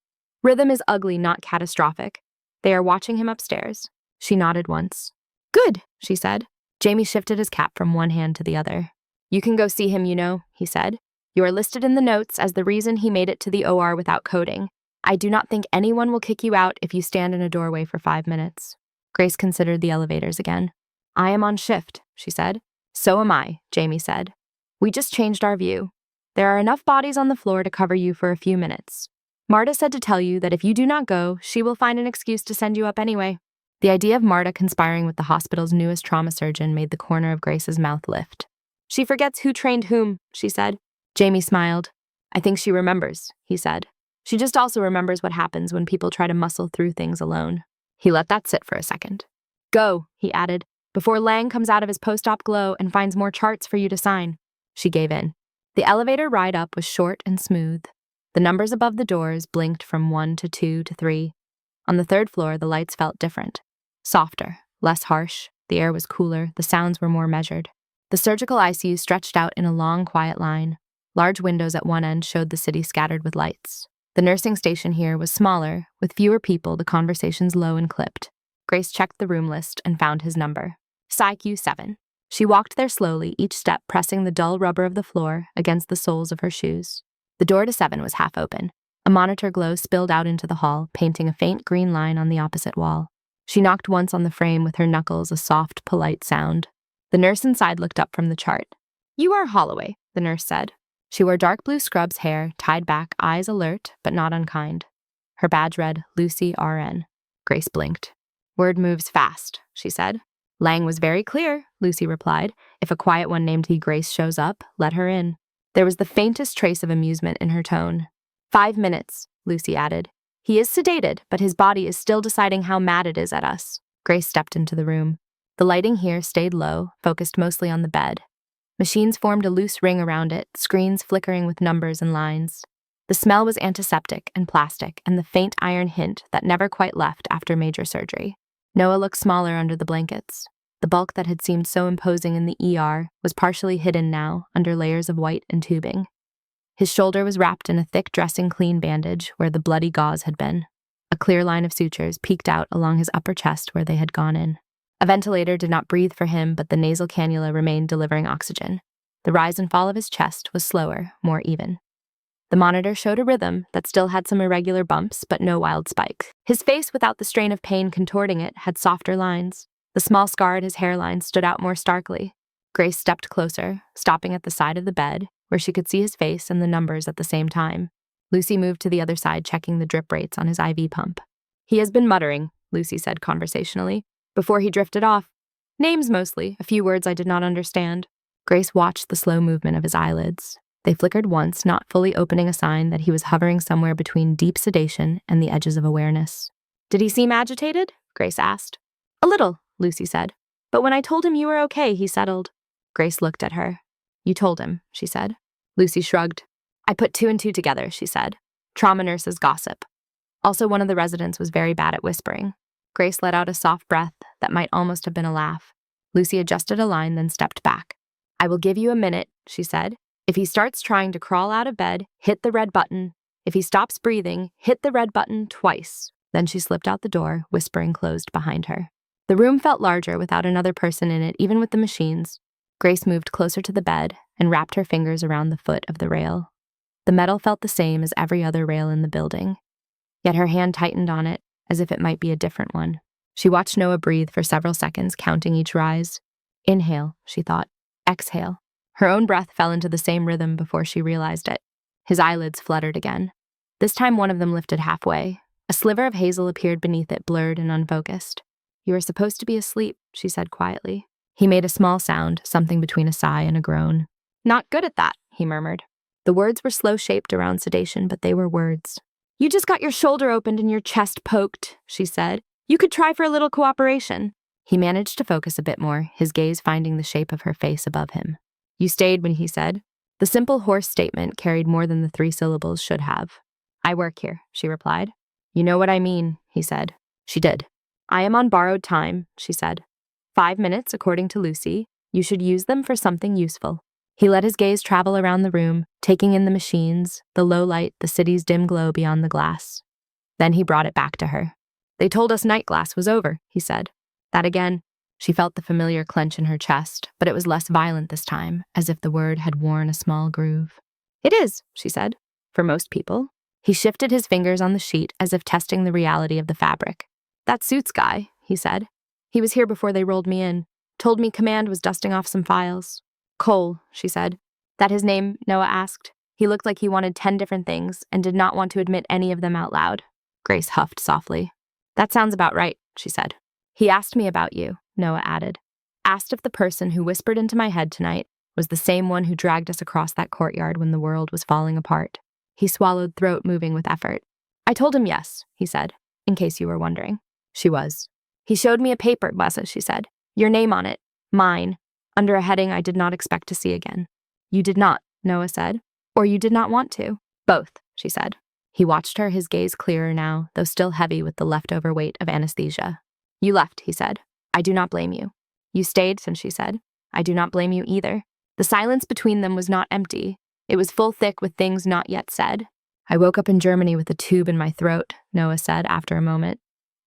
Rhythm is ugly, not catastrophic. They are watching him upstairs." She nodded once. "Good," she said. Jamie shifted his cap from one hand to the other. "You can go see him, you know," he said. "You are listed in the notes as the reason he made it to the OR without coding. I do not think anyone will kick you out if you stand in a doorway for 5 minutes." Grace considered the elevators again. "I am on shift," she said. "So am I," Jamie said. "We just changed our view. There are enough bodies on the floor to cover you for a few minutes. Marta said to tell you that if you do not go, she will find an excuse to send you up anyway." The idea of Marta conspiring with the hospital's newest trauma surgeon made the corner of Grace's mouth lift. "She forgets who trained whom," she said. Jamie smiled. "I think she remembers," he said. "She just also remembers what happens when people try to muscle through things alone." He let that sit for a second. "Go," he added, "before Lang comes out of his post-op glow and finds more charts for you to sign." She gave in. The elevator ride up was short and smooth. The numbers above the doors blinked from 1 to 2 to 3. On the third floor, the lights felt different. Softer, less harsh, the air was cooler, the sounds were more measured. The surgical ICU stretched out in a long, quiet line. Large windows at one end showed the city scattered with lights. The nursing station here was smaller, with fewer people, the conversations low and clipped. Grace checked the room list and found his number. PsyQ 7. She walked there slowly, each step pressing the dull rubber of the floor against the soles of her shoes. The door to 7 was half open. A monitor glow spilled out into the hall, painting a faint green line on the opposite wall. She knocked once on the frame with her knuckles, a soft, polite sound. The nurse inside looked up from the chart. "You are Holloway," the nurse said. She wore dark blue scrubs hair, tied back, eyes alert, but not unkind. Her badge read, Lucy RN. Grace blinked. "Word moves fast," she said. "Lang was very clear," Lucy replied. "If a quiet one named Grace shows up, let her in." There was the faintest trace of amusement in her tone. 5 minutes, Lucy added. "He is sedated, but his body is still deciding how mad it is at us." Grace stepped into the room. The lighting here stayed low, focused mostly on the bed. Machines formed a loose ring around it, screens flickering with numbers and lines. The smell was antiseptic and plastic, and the faint iron hint that never quite left after major surgery. Noah looked smaller under the blankets. The bulk that had seemed so imposing in the ER was partially hidden now under layers of white and tubing. His shoulder was wrapped in a thick dressing-clean bandage where the bloody gauze had been. A clear line of sutures peeked out along his upper chest where they had gone in. A ventilator did not breathe for him, but the nasal cannula remained delivering oxygen. The rise and fall of his chest was slower, more even. The monitor showed a rhythm that still had some irregular bumps, but no wild spikes. His face, without the strain of pain contorting it, had softer lines. The small scar at his hairline stood out more starkly. Grace stepped closer, stopping at the side of the bed, where she could see his face and the numbers at the same time. Lucy moved to the other side, checking the drip rates on his IV pump. "He has been muttering," Lucy said conversationally, "before he drifted off. Names mostly, a few words I did not understand." Grace watched the slow movement of his eyelids. They flickered once, not fully opening a sign that he was hovering somewhere between deep sedation and the edges of awareness. "Did he seem agitated?" Grace asked. "A little," Lucy said. "But when I told him you were okay, he settled." Grace looked at her. "You told him," she said. Lucy shrugged. "I put 2 and 2 together," she said. "Trauma nurses gossip." Also, one of the residents was very bad at whispering. Grace let out a soft breath that might almost have been a laugh. Lucy adjusted a line, then stepped back. "I will give you a minute," she said. "If he starts trying to crawl out of bed, hit the red button. If he stops breathing, hit the red button twice." Then she slipped out the door, whispering closed behind her. The room felt larger without another person in it, even with the machines. Grace moved closer to the bed and wrapped her fingers around the foot of the rail. The metal felt the same as every other rail in the building. Yet her hand tightened on it, as if it might be a different one. She watched Noah breathe for several seconds, counting each rise. Inhale, she thought. Exhale. Her own breath fell into the same rhythm before she realized it. His eyelids fluttered again. This time one of them lifted halfway. A sliver of hazel appeared beneath it, blurred and unfocused. "You are supposed to be asleep," she said quietly. He made a small sound, something between a sigh and a groan. "Not good at that," he murmured. The words were slow-shaped around sedation, but they were words. "You just got your shoulder opened and your chest poked," she said. "You could try for a little cooperation." He managed to focus a bit more, his gaze finding the shape of her face above him. "You stayed when he said." The simple, hoarse statement carried more than the 3 syllables should have. "I work here," she replied. "You know what I mean," he said. She did. "I am on borrowed time," she said. 5 minutes, according to Lucy. You should use them for something useful. He let his gaze travel around the room, taking in the machines, the low light, the city's dim glow beyond the glass. Then he brought it back to her. They told us night glass was over, he said. That again. She felt the familiar clench in her chest, but it was less violent this time, as if the word had worn a small groove. It is, she said. For most people. He shifted his fingers on the sheet as if testing the reality of the fabric. That suits guy, he said. He was here before they rolled me in. Told me command was dusting off some files. Cole, she said. That his name? Noah asked. He looked like he wanted 10 different things and did not want to admit any of them out loud. Grace huffed softly. That sounds about right, she said. He asked me about you, Noah added. Asked if the person who whispered into my head tonight was the same one who dragged us across that courtyard when the world was falling apart. He swallowed, throat moving with effort. I told him yes, he said, in case you were wondering. She was. He showed me a paper, Wessa, she said. Your name on it. Mine. Under a heading I did not expect to see again. You did not, Noah said. Or you did not want to. Both, she said. He watched her, his gaze clearer now, though still heavy with the leftover weight of anesthesia. You left, he said. I do not blame you. You stayed, since she said. I do not blame you either. The silence between them was not empty. It was full thick with things not yet said. I woke up in Germany with a tube in my throat, Noah said after a moment.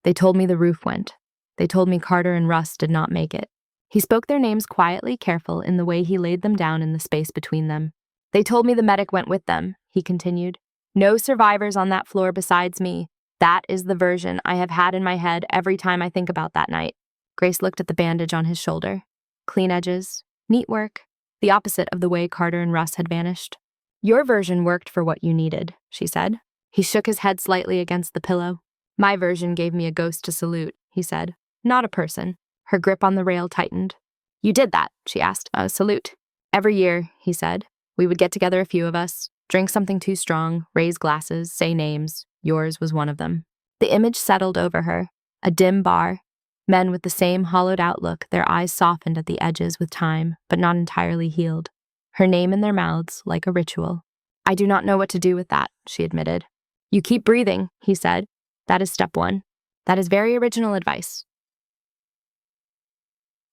They told me the roof went. They told me Carter and Russ did not make it. He spoke their names quietly, careful in the way he laid them down in the space between them. They told me the medic went with them, he continued. No survivors on that floor besides me. That is the version I have had in my head every time I think about that night. Grace looked at the bandage on his shoulder. Clean edges. Neat work. The opposite of the way Carter and Russ had vanished. Your version worked for what you needed, she said. He shook his head slightly against the pillow. My version gave me a ghost to salute, he said. Not a person. Her grip on the rail tightened. You did that, she asked. A salute. Every year, he said. We would get together, a few of us, drink something too strong, raise glasses, say names. Yours was one of them. The image settled over her. A dim bar. Men with the same hollowed-out look, their eyes softened at the edges with time, but not entirely healed. Her name in their mouths, like a ritual. I do not know what to do with that, she admitted. You keep breathing, he said. That is step one. That is very original advice,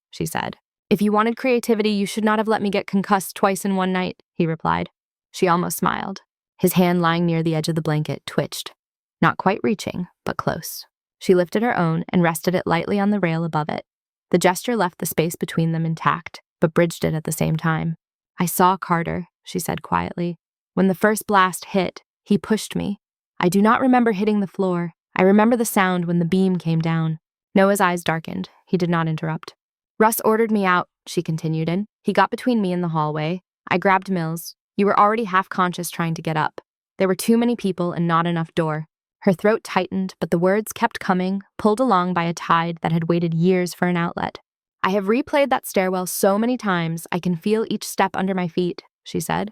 she said. If you wanted creativity, you should not have let me get concussed twice in one night, he replied. She almost smiled. His hand lying near the edge of the blanket twitched. Not quite reaching, but close. She lifted her own and rested it lightly on the rail above it. The gesture left the space between them intact, but bridged it at the same time. I saw Carter, she said quietly. When the first blast hit, he pushed me. I do not remember hitting the floor. I remember the sound when the beam came down. Noah's eyes darkened. He did not interrupt. Russ ordered me out, she continued, and he got between me and the hallway. I grabbed Mills. You were already half-conscious trying to get up. There were too many people and not enough door. Her throat tightened, but the words kept coming, pulled along by a tide that had waited years for an outlet. I have replayed that stairwell so many times, I can feel each step under my feet, she said.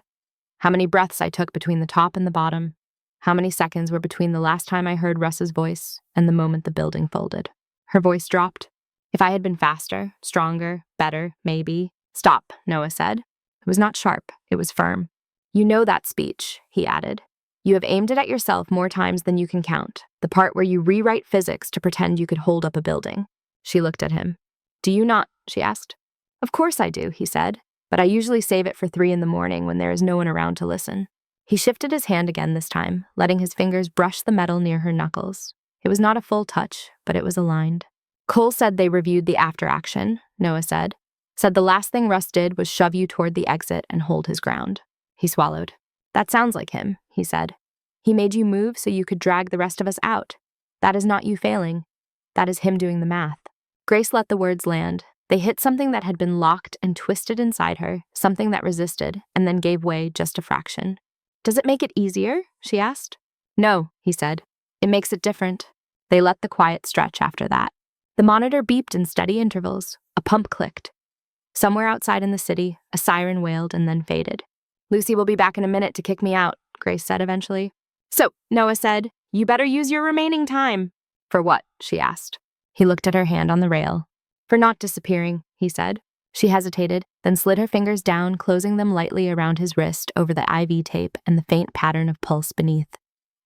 How many breaths I took between the top and the bottom. How many seconds were between the last time I heard Russ's voice and the moment the building folded. Her voice dropped. If I had been faster, stronger, better, maybe. Stop, Noah said. It was not sharp, it was firm. You know that speech, he added. You have aimed it at yourself more times than you can count, the part where you rewrite physics to pretend you could hold up a building. She looked at him. Do you not? She asked. Of course I do, he said, but I usually save it for 3 in the morning when there is no one around to listen. He shifted his hand again this time, letting his fingers brush the metal near her knuckles. It was not a full touch, but it was aligned. Cole said they reviewed the after action, Noah said. Said the last thing Russ did was shove you toward the exit and hold his ground. He swallowed. That sounds like him, he said. He made you move so you could drag the rest of us out. That is not you failing. That is him doing the math. Grace let the words land. They hit something that had been locked and twisted inside her, something that resisted, and then gave way just a fraction. Does it make it easier? She asked. No, he said. It makes it different. They let the quiet stretch after that. The monitor beeped in steady intervals. A pump clicked. Somewhere outside in the city, a siren wailed and then faded. Lucy will be back in a minute to kick me out, Grace said eventually. So, Noah said, you better use your remaining time. For what? She asked. He looked at her hand on the rail. For not disappearing, he said. She hesitated, then slid her fingers down, closing them lightly around his wrist over the IV tape and the faint pattern of pulse beneath.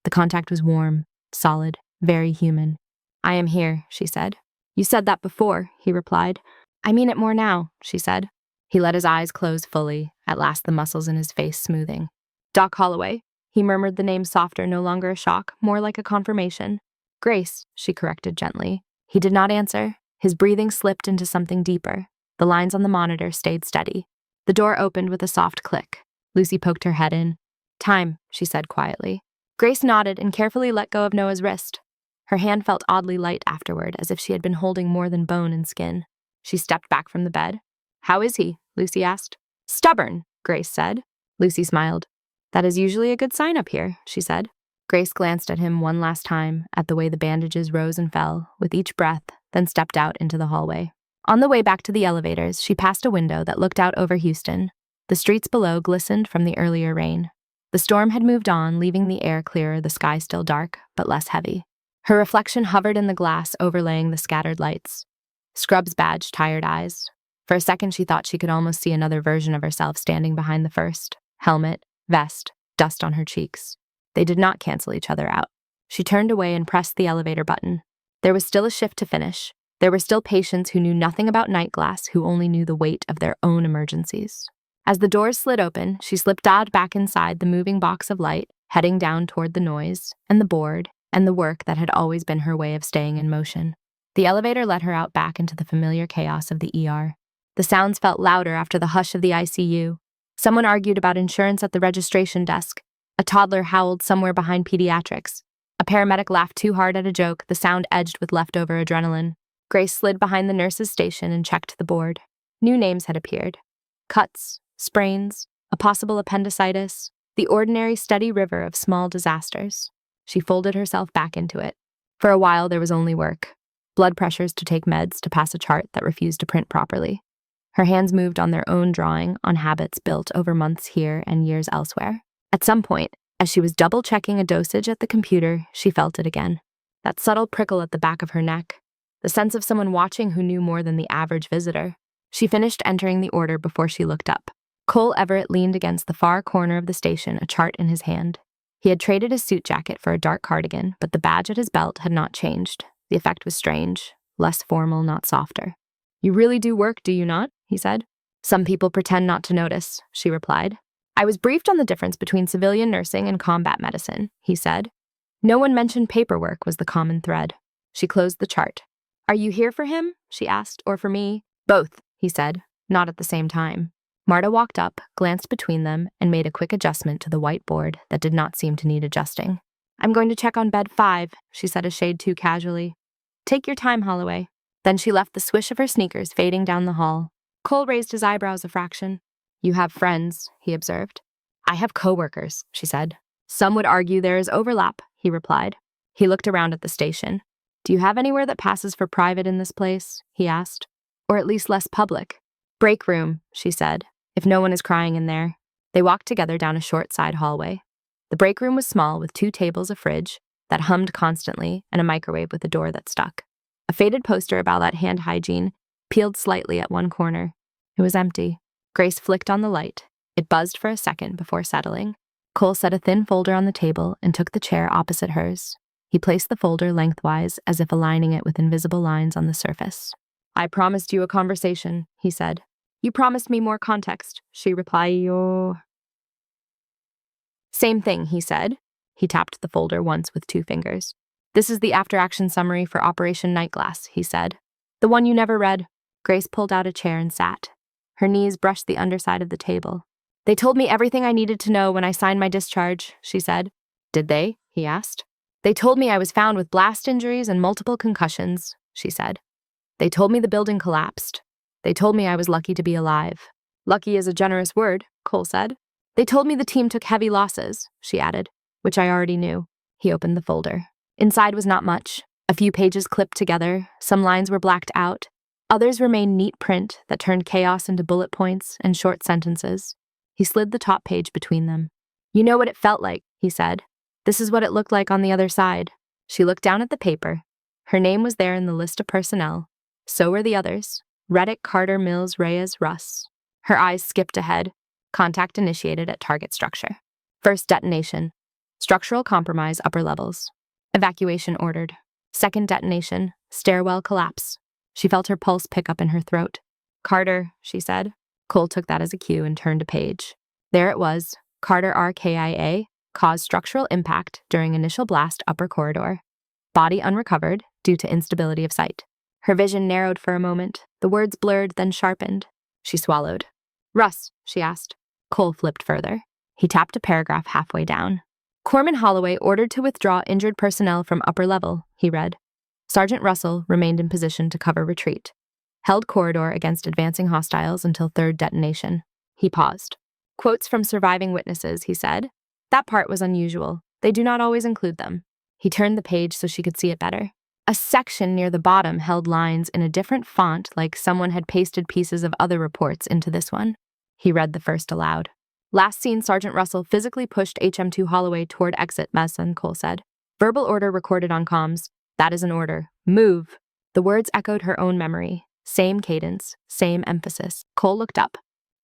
The contact was warm, solid, very human. I am here, she said. You said that before, he replied. I mean it more now, she said. He let his eyes close fully, at last the muscles in his face smoothing. Doc Holloway. He murmured the name softer, no longer a shock, more like a confirmation. Grace, she corrected gently. He did not answer. His breathing slipped into something deeper. The lines on the monitor stayed steady. The door opened with a soft click. Lucy poked her head in. Time, she said quietly. Grace nodded and carefully let go of Noah's wrist. Her hand felt oddly light afterward, as if she had been holding more than bone and skin. She stepped back from the bed. How is he? Lucy asked. Stubborn, Grace said. Lucy smiled. That is usually a good sign up here, she said. Grace glanced at him one last time, at the way the bandages rose and fell, with each breath, then stepped out into the hallway. On the way back to the elevators, she passed a window that looked out over Houston. The streets below glistened from the earlier rain. The storm had moved on, leaving the air clearer, the sky still dark, but less heavy. Her reflection hovered in the glass, overlaying the scattered lights. Scrubs badged tired eyes. For a second, she thought she could almost see another version of herself standing behind the first. Helmet, vest, dust on her cheeks. They did not cancel each other out. She turned away and pressed the elevator button. There was still a shift to finish. There were still patients who knew nothing about night glass, who only knew the weight of their own emergencies. As the doors slid open, she slipped back inside the moving box of light, heading down toward the noise, and the board, and the work that had always been her way of staying in motion. The elevator let her out back into the familiar chaos of the ER. The sounds felt louder after the hush of the ICU. Someone argued about insurance at the registration desk. A toddler howled somewhere behind pediatrics. A paramedic laughed too hard at a joke, the sound edged with leftover adrenaline. Grace slid behind the nurse's station and checked the board. New names had appeared. Cuts, sprains, a possible appendicitis, the ordinary steady river of small disasters. She folded herself back into it. For a while, there was only work. Blood pressures to take meds to pass a chart that refused to print properly. Her hands moved on their own drawing on habits built over months here and years elsewhere. At some point, as she was double-checking a dosage at the computer, she felt it again. That subtle prickle at the back of her neck. The sense of someone watching who knew more than the average visitor. She finished entering the order before she looked up. Cole Everett leaned against the far corner of the station, a chart in his hand. He had traded his suit jacket for a dark cardigan, but the badge at his belt had not changed. The effect was strange, less formal, not softer. You really do work, do you not? He said. Some people pretend not to notice, she replied. I was briefed on the difference between civilian nursing and combat medicine, he said. No one mentioned paperwork was the common thread. She closed the chart. Are you here for him? She asked, or for me? Both, he said, not at the same time. Marta walked up, glanced between them, and made a quick adjustment to the whiteboard that did not seem to need adjusting. I'm going to check on bed 5, she said a shade too casually. Take your time, Holloway. Then she left the swish of her sneakers fading down the hall. Cole raised his eyebrows a fraction. You have friends, he observed. I have coworkers, she said. Some would argue there is overlap, he replied. He looked around at the station. Do you have anywhere that passes for private in this place? He asked. Or at least less public? Break room, she said, if no one is crying in there. They walked together down a short side hallway. The break room was small with 2 tables, a fridge that hummed constantly, and a microwave with a door that stuck. A faded poster about that hand hygiene peeled slightly at one corner. It was empty. Grace flicked on the light. It buzzed for a second before settling. Cole set a thin folder on the table and took the chair opposite hers. He placed the folder lengthwise, as if aligning it with invisible lines on the surface. I promised you a conversation, he said. You promised me more context, she replied. Same thing, he said. He tapped the folder once with 2 fingers. This is the after-action summary for Operation Nightglass, he said. The one you never read. Grace pulled out a chair and sat. Her knees brushed the underside of the table. They told me everything I needed to know when I signed my discharge, she said. Did they? He asked. They told me I was found with blast injuries and multiple concussions, she said. They told me the building collapsed. They told me I was lucky to be alive. Lucky is a generous word, Cole said. They told me the team took heavy losses, she added, which I already knew. He opened the folder. Inside was not much. A few pages clipped together, some lines were blacked out. Others remained neat print that turned chaos into bullet points and short sentences. He slid the top page between them. You know what it felt like, he said. This is what it looked like on the other side. She looked down at the paper. Her name was there in the list of personnel. So were the others. Reddick, Carter, Mills, Reyes, Russ. Her eyes skipped ahead. Contact initiated at target structure. First detonation. Structural compromise, upper levels. Evacuation ordered. Second detonation. Stairwell collapse. She felt her pulse pick up in her throat. Carter, she said. Cole took that as a cue and turned a page. There it was, Carter RKIA, caused structural impact during initial blast upper corridor. Body unrecovered due to instability of sight. Her vision narrowed for a moment. The words blurred, then sharpened. She swallowed. Russ, she asked. Cole flipped further. He tapped a paragraph halfway down. Corpsman Holloway ordered to withdraw injured personnel from upper level, he read. Sergeant Russell remained in position to cover retreat. Held corridor against advancing hostiles until third detonation. He paused. Quotes from surviving witnesses, he said. That part was unusual. They do not always include them. He turned the page so she could see it better. A section near the bottom held lines in a different font, like someone had pasted pieces of other reports into this one. He read the first aloud. Last seen, Sergeant Russell physically pushed HM2 Holloway toward exit, Mason, Cole said. Verbal order recorded on comms. That is an order. Move. The words echoed her own memory. Same cadence, same emphasis. Cole looked up.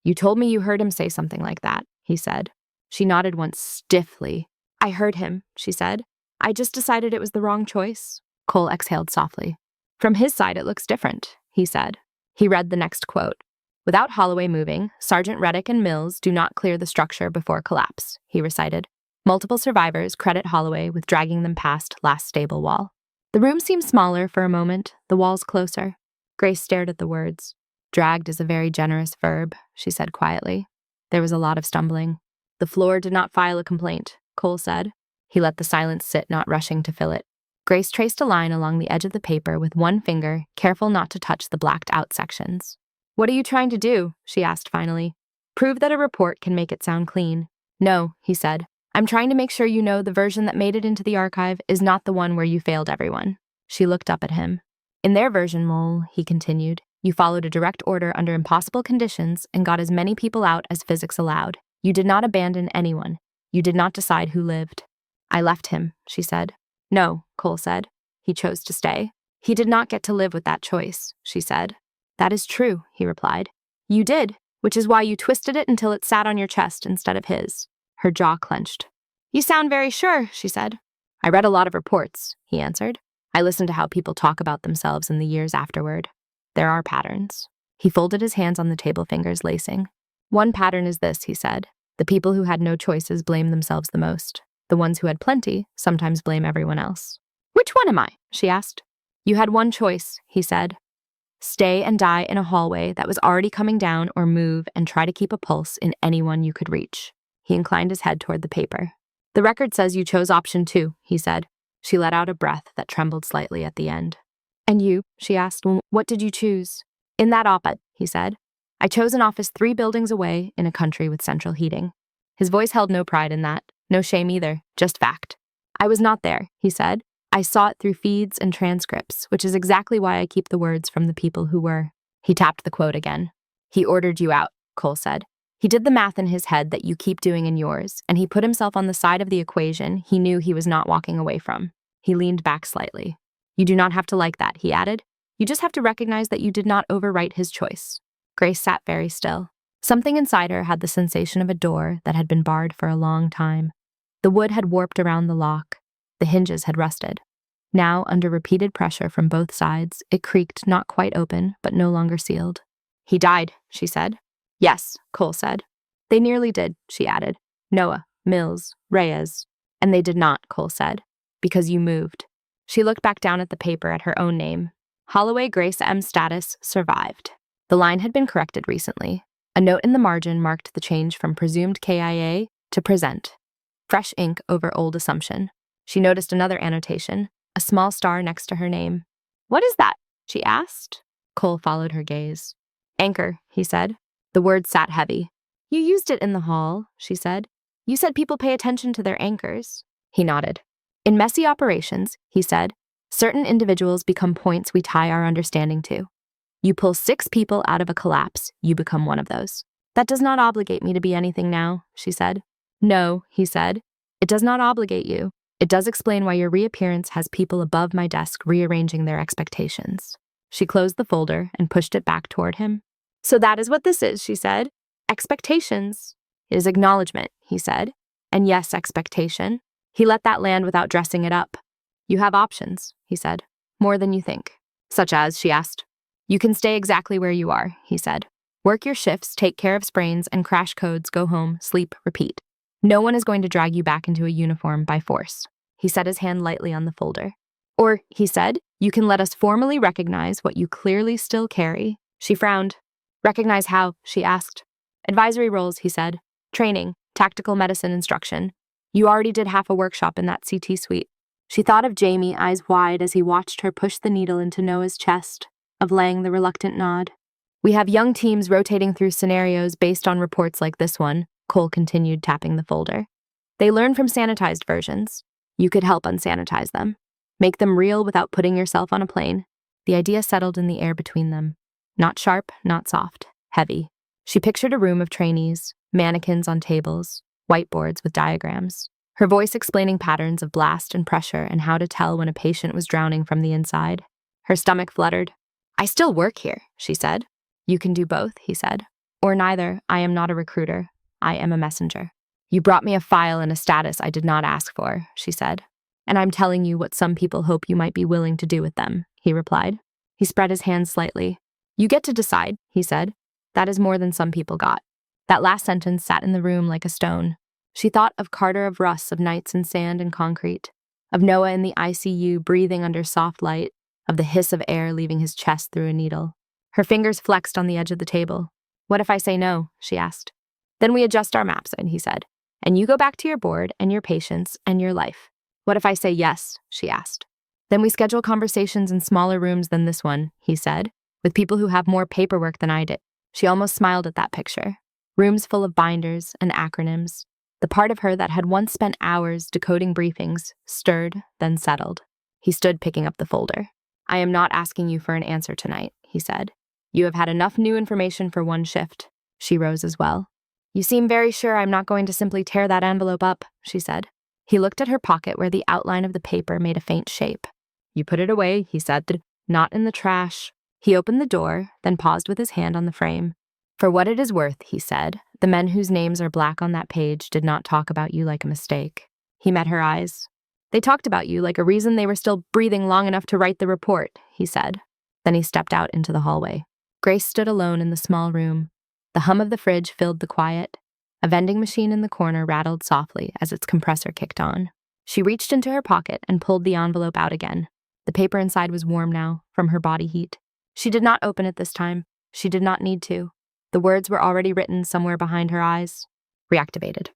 You told me you heard him say something like that, he said. She nodded once stiffly. I heard him, she said. I just decided it was the wrong choice. Cole exhaled softly. From his side, it looks different, he said. He read the next quote. Without Holloway moving, Sergeant Reddick and Mills do not clear the structure before collapse, he recited. Multiple survivors credit Holloway with dragging them past last stable wall. The room seemed smaller for a moment, the walls closer. Grace stared at the words. Dragged is a very generous verb, she said quietly. There was a lot of stumbling. The floor did not file a complaint, Cole said. He let the silence sit, not rushing to fill it. Grace traced a line along the edge of the paper with one finger, careful not to touch the blacked-out sections. What are you trying to do? She asked finally. Prove that a report can make it sound clean. No, he said. I'm trying to make sure you know the version that made it into the archive is not the one where you failed everyone. She looked up at him. In their version, Mole, he continued, you followed a direct order under impossible conditions and got as many people out as physics allowed. You did not abandon anyone. You did not decide who lived. I left him, she said. No, Cole said. He chose to stay. He did not get to live with that choice, she said. That is true, he replied. You did, which is why you twisted it until it sat on your chest instead of his. Her jaw clenched. You sound very sure, she said. I read a lot of reports, he answered. I listened to how people talk about themselves in the years afterward. There are patterns. He folded his hands on the table, fingers lacing. One pattern is this, he said. The people who had no choices blame themselves the most. The ones who had plenty sometimes blame everyone else. Which one am I? She asked. You had one choice, he said. Stay and die in a hallway that was already coming down or move and try to keep a pulse in anyone you could reach. He inclined his head toward the paper. The record says you chose option 2, he said. She let out a breath that trembled slightly at the end. And you? She asked. What did you choose? In that op-ed, he said. I chose an office 3 buildings away in a country with central heating. His voice held no pride in that. No shame either, just fact. I was not there, he said. I saw it through feeds and transcripts, which is exactly why I keep the words from the people who were. He tapped the quote again. He ordered you out, Cole said. He did the math in his head that you keep doing in yours, and he put himself on the side of the equation he knew he was not walking away from. He leaned back slightly. You do not have to like that, he added. You just have to recognize that you did not overwrite his choice. Grace sat very still. Something inside her had the sensation of a door that had been barred for a long time. The wood had warped around the lock. The hinges had rusted. Now, under repeated pressure from both sides, it creaked, not quite open, but no longer sealed. He died, she said. Yes, Cole said. They nearly did, she added. Noah, Mills, Reyes. And they did not, Cole said. Because you moved. She looked back down at the paper at her own name. Holloway Grace M. status survived. The line had been corrected recently. A note in the margin marked the change from presumed KIA to present. Fresh ink over old assumption. She noticed another annotation, a small star next to her name. What is that? She asked. Cole followed her gaze. Anchor, he said. The word sat heavy. You used it in the hall, she said. You said people pay attention to their anchors. He nodded. In messy operations, he said, certain individuals become points we tie our understanding to. You pull 6 people out of a collapse, you become one of those. That does not obligate me to be anything now, she said. No, he said. It does not obligate you. It does explain why your reappearance has people above my desk rearranging their expectations. She closed the folder and pushed it back toward him. So that is what this is, she said. Expectations. It is acknowledgement, he said. And yes, expectation. He let that land without dressing it up. You have options, he said. More than you think. Such as, she asked. You can stay exactly where you are, he said. Work your shifts, take care of sprains and crash codes, go home, sleep, repeat. No one is going to drag you back into a uniform by force. He set his hand lightly on the folder. Or, he said, you can let us formally recognize what you clearly still carry. She frowned. Recognize how? She asked. Advisory roles, he said. Training, tactical medicine instruction. You already did half a workshop in that CT suite. She thought of Jamie, eyes wide, as he watched her push the needle into Noah's chest, of Lang the reluctant nod. We have young teams rotating through scenarios based on reports like this one, Cole continued, tapping the folder. They learn from sanitized versions. You could help unsanitize them. Make them real without putting yourself on a plane. The idea settled in the air between them. Not sharp, not soft, heavy. She pictured a room of trainees, mannequins on tables, whiteboards with diagrams, her voice explaining patterns of blast and pressure and how to tell when a patient was drowning from the inside. Her stomach fluttered. I still work here, she said. You can do both, he said. Or neither. I am not a recruiter. I am a messenger. You brought me a file and a status I did not ask for, she said. And I'm telling you what some people hope you might be willing to do with them, he replied. He spread his hands slightly. You get to decide, he said. That is more than some people got. That last sentence sat in the room like a stone. She thought of Carter of Russ, of nights in sand and concrete, of Noah in the ICU breathing under soft light, of the hiss of air leaving his chest through a needle. Her fingers flexed on the edge of the table. What if I say no? She asked. Then we adjust our maps, and he said. And you go back to your board and your patients and your life. What if I say yes? She asked. Then we schedule conversations in smaller rooms than this one, he said, with people who have more paperwork than I did. She almost smiled at that picture. Rooms full of binders and acronyms. The part of her that had once spent hours decoding briefings stirred, then settled. He stood picking up the folder. I am not asking you for an answer tonight, he said. You have had enough new information for one shift. She rose as well. You seem very sure I'm not going to simply tear that envelope up, she said. He looked at her pocket where the outline of the paper made a faint shape. You put it away, he said, not in the trash. He opened the door, then paused with his hand on the frame. For what it is worth, he said, the men whose names are black on that page did not talk about you like a mistake. He met her eyes. They talked about you like a reason they were still breathing long enough to write the report, he said. Then he stepped out into the hallway. Grace stood alone in the small room. The hum of the fridge filled the quiet. A vending machine in the corner rattled softly as its compressor kicked on. She reached into her pocket and pulled the envelope out again. The paper inside was warm now, from her body heat. She did not open it this time. She did not need to. The words were already written somewhere behind her eyes. Reactivated.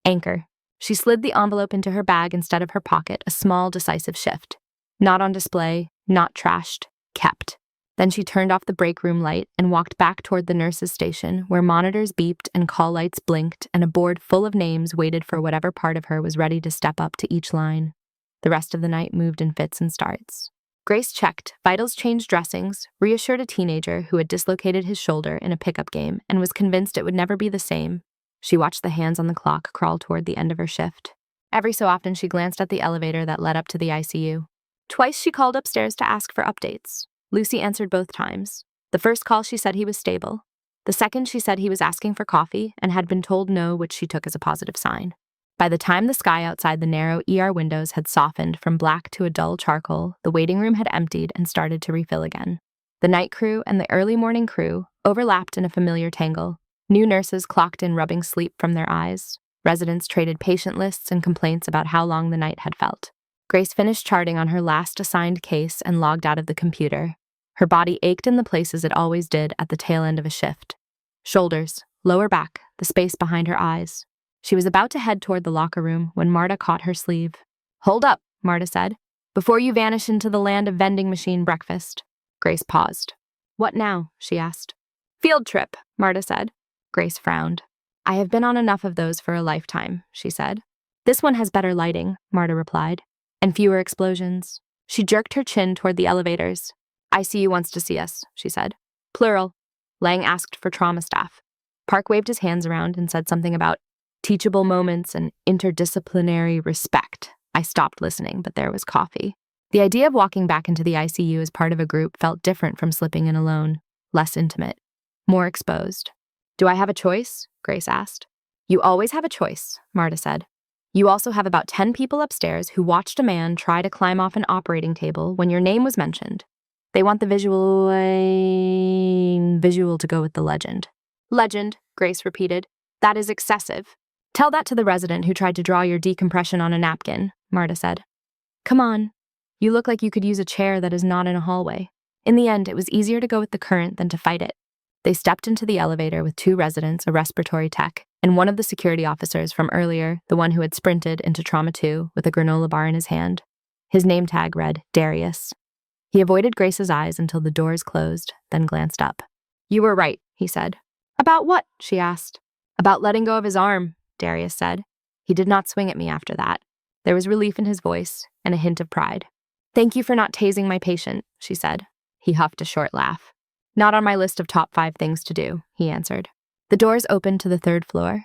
Anchor. She slid the envelope into her bag instead of her pocket, a small, decisive shift. Not on display, not trashed, kept. Then she turned off the break room light and walked back toward the nurse's station, where monitors beeped and call lights blinked and a board full of names waited for whatever part of her was ready to step up to each line. The rest of the night moved in fits and starts. Grace checked, vitals changed dressings, reassured a teenager who had dislocated his shoulder in a pickup game and was convinced it would never be the same. She watched the hands on the clock crawl toward the end of her shift. Every so often she glanced at the elevator that led up to the ICU. Twice she called upstairs to ask for updates. Lucy answered both times. The first call she said he was stable. The second she said he was asking for coffee and had been told no, which she took as a positive sign. By the time the sky outside the narrow ER windows had softened from black to a dull charcoal, the waiting room had emptied and started to refill again. The night crew and the early morning crew overlapped in a familiar tangle. New nurses clocked in rubbing sleep from their eyes. Residents traded patient lists and complaints about how long the night had felt. Grace finished charting on her last assigned case and logged out of the computer. Her body ached in the places it always did at the tail end of a shift. Shoulders, lower back, the space behind her eyes. She was about to head toward the locker room when Marta caught her sleeve. Hold up, Marta said, before you vanish into the land of vending machine breakfast. Grace paused. What now? She asked. Field trip, Marta said. Grace frowned. I have been on enough of those for a lifetime, she said. This one has better lighting, Marta replied, and fewer explosions. She jerked her chin toward the elevators. ICU wants to see us, she said. Plural. Lang asked for trauma staff. Park waved his hands around and said something about teachable moments and interdisciplinary respect. I stopped listening, but there was coffee. The idea of walking back into the ICU as part of a group felt different from slipping in alone, less intimate, more exposed. Do I have a choice? Grace asked. You always have a choice, Marta said. You also have about 10 people upstairs who watched a man try to climb off an operating table when your name was mentioned. They want the visual to go with the legend. Legend, Grace repeated. That is excessive. Tell that to the resident who tried to draw your decompression on a napkin, Marta said. Come on. You look like you could use a chair that is not in a hallway. In the end, it was easier to go with the current than to fight it. They stepped into the elevator with 2 residents, a respiratory tech, and one of the security officers from earlier, the one who had sprinted into Trauma 2 with a granola bar in his hand. His name tag read Darius. He avoided Grace's eyes until the doors closed, then glanced up. You were right, he said. About what? She asked. About letting go of his arm, Darius said. He did not swing at me after that. There was relief in his voice and a hint of pride. Thank you for not tasing my patient, she said. He huffed a short laugh. Not on my list of top 5 things to do, he answered. The doors opened to the 3rd floor.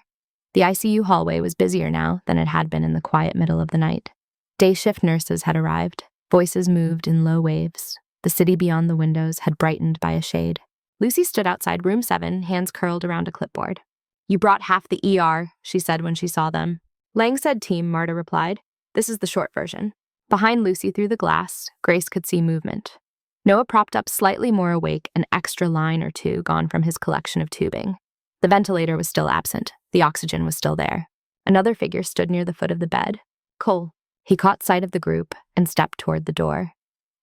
The ICU hallway was busier now than it had been in the quiet middle of the night. Day shift nurses had arrived. Voices moved in low waves. The city beyond the windows had brightened by a shade. Lucy stood outside room 7, hands curled around a clipboard. You brought half the ER, she said when she saw them. Lang said team, Marta replied. This is the short version. Behind Lucy through the glass, Grace could see movement. Noah propped up slightly more awake, an extra line or 2 gone from his collection of tubing. The ventilator was still absent. The oxygen was still there. Another figure stood near the foot of the bed. Cole. He caught sight of the group and stepped toward the door.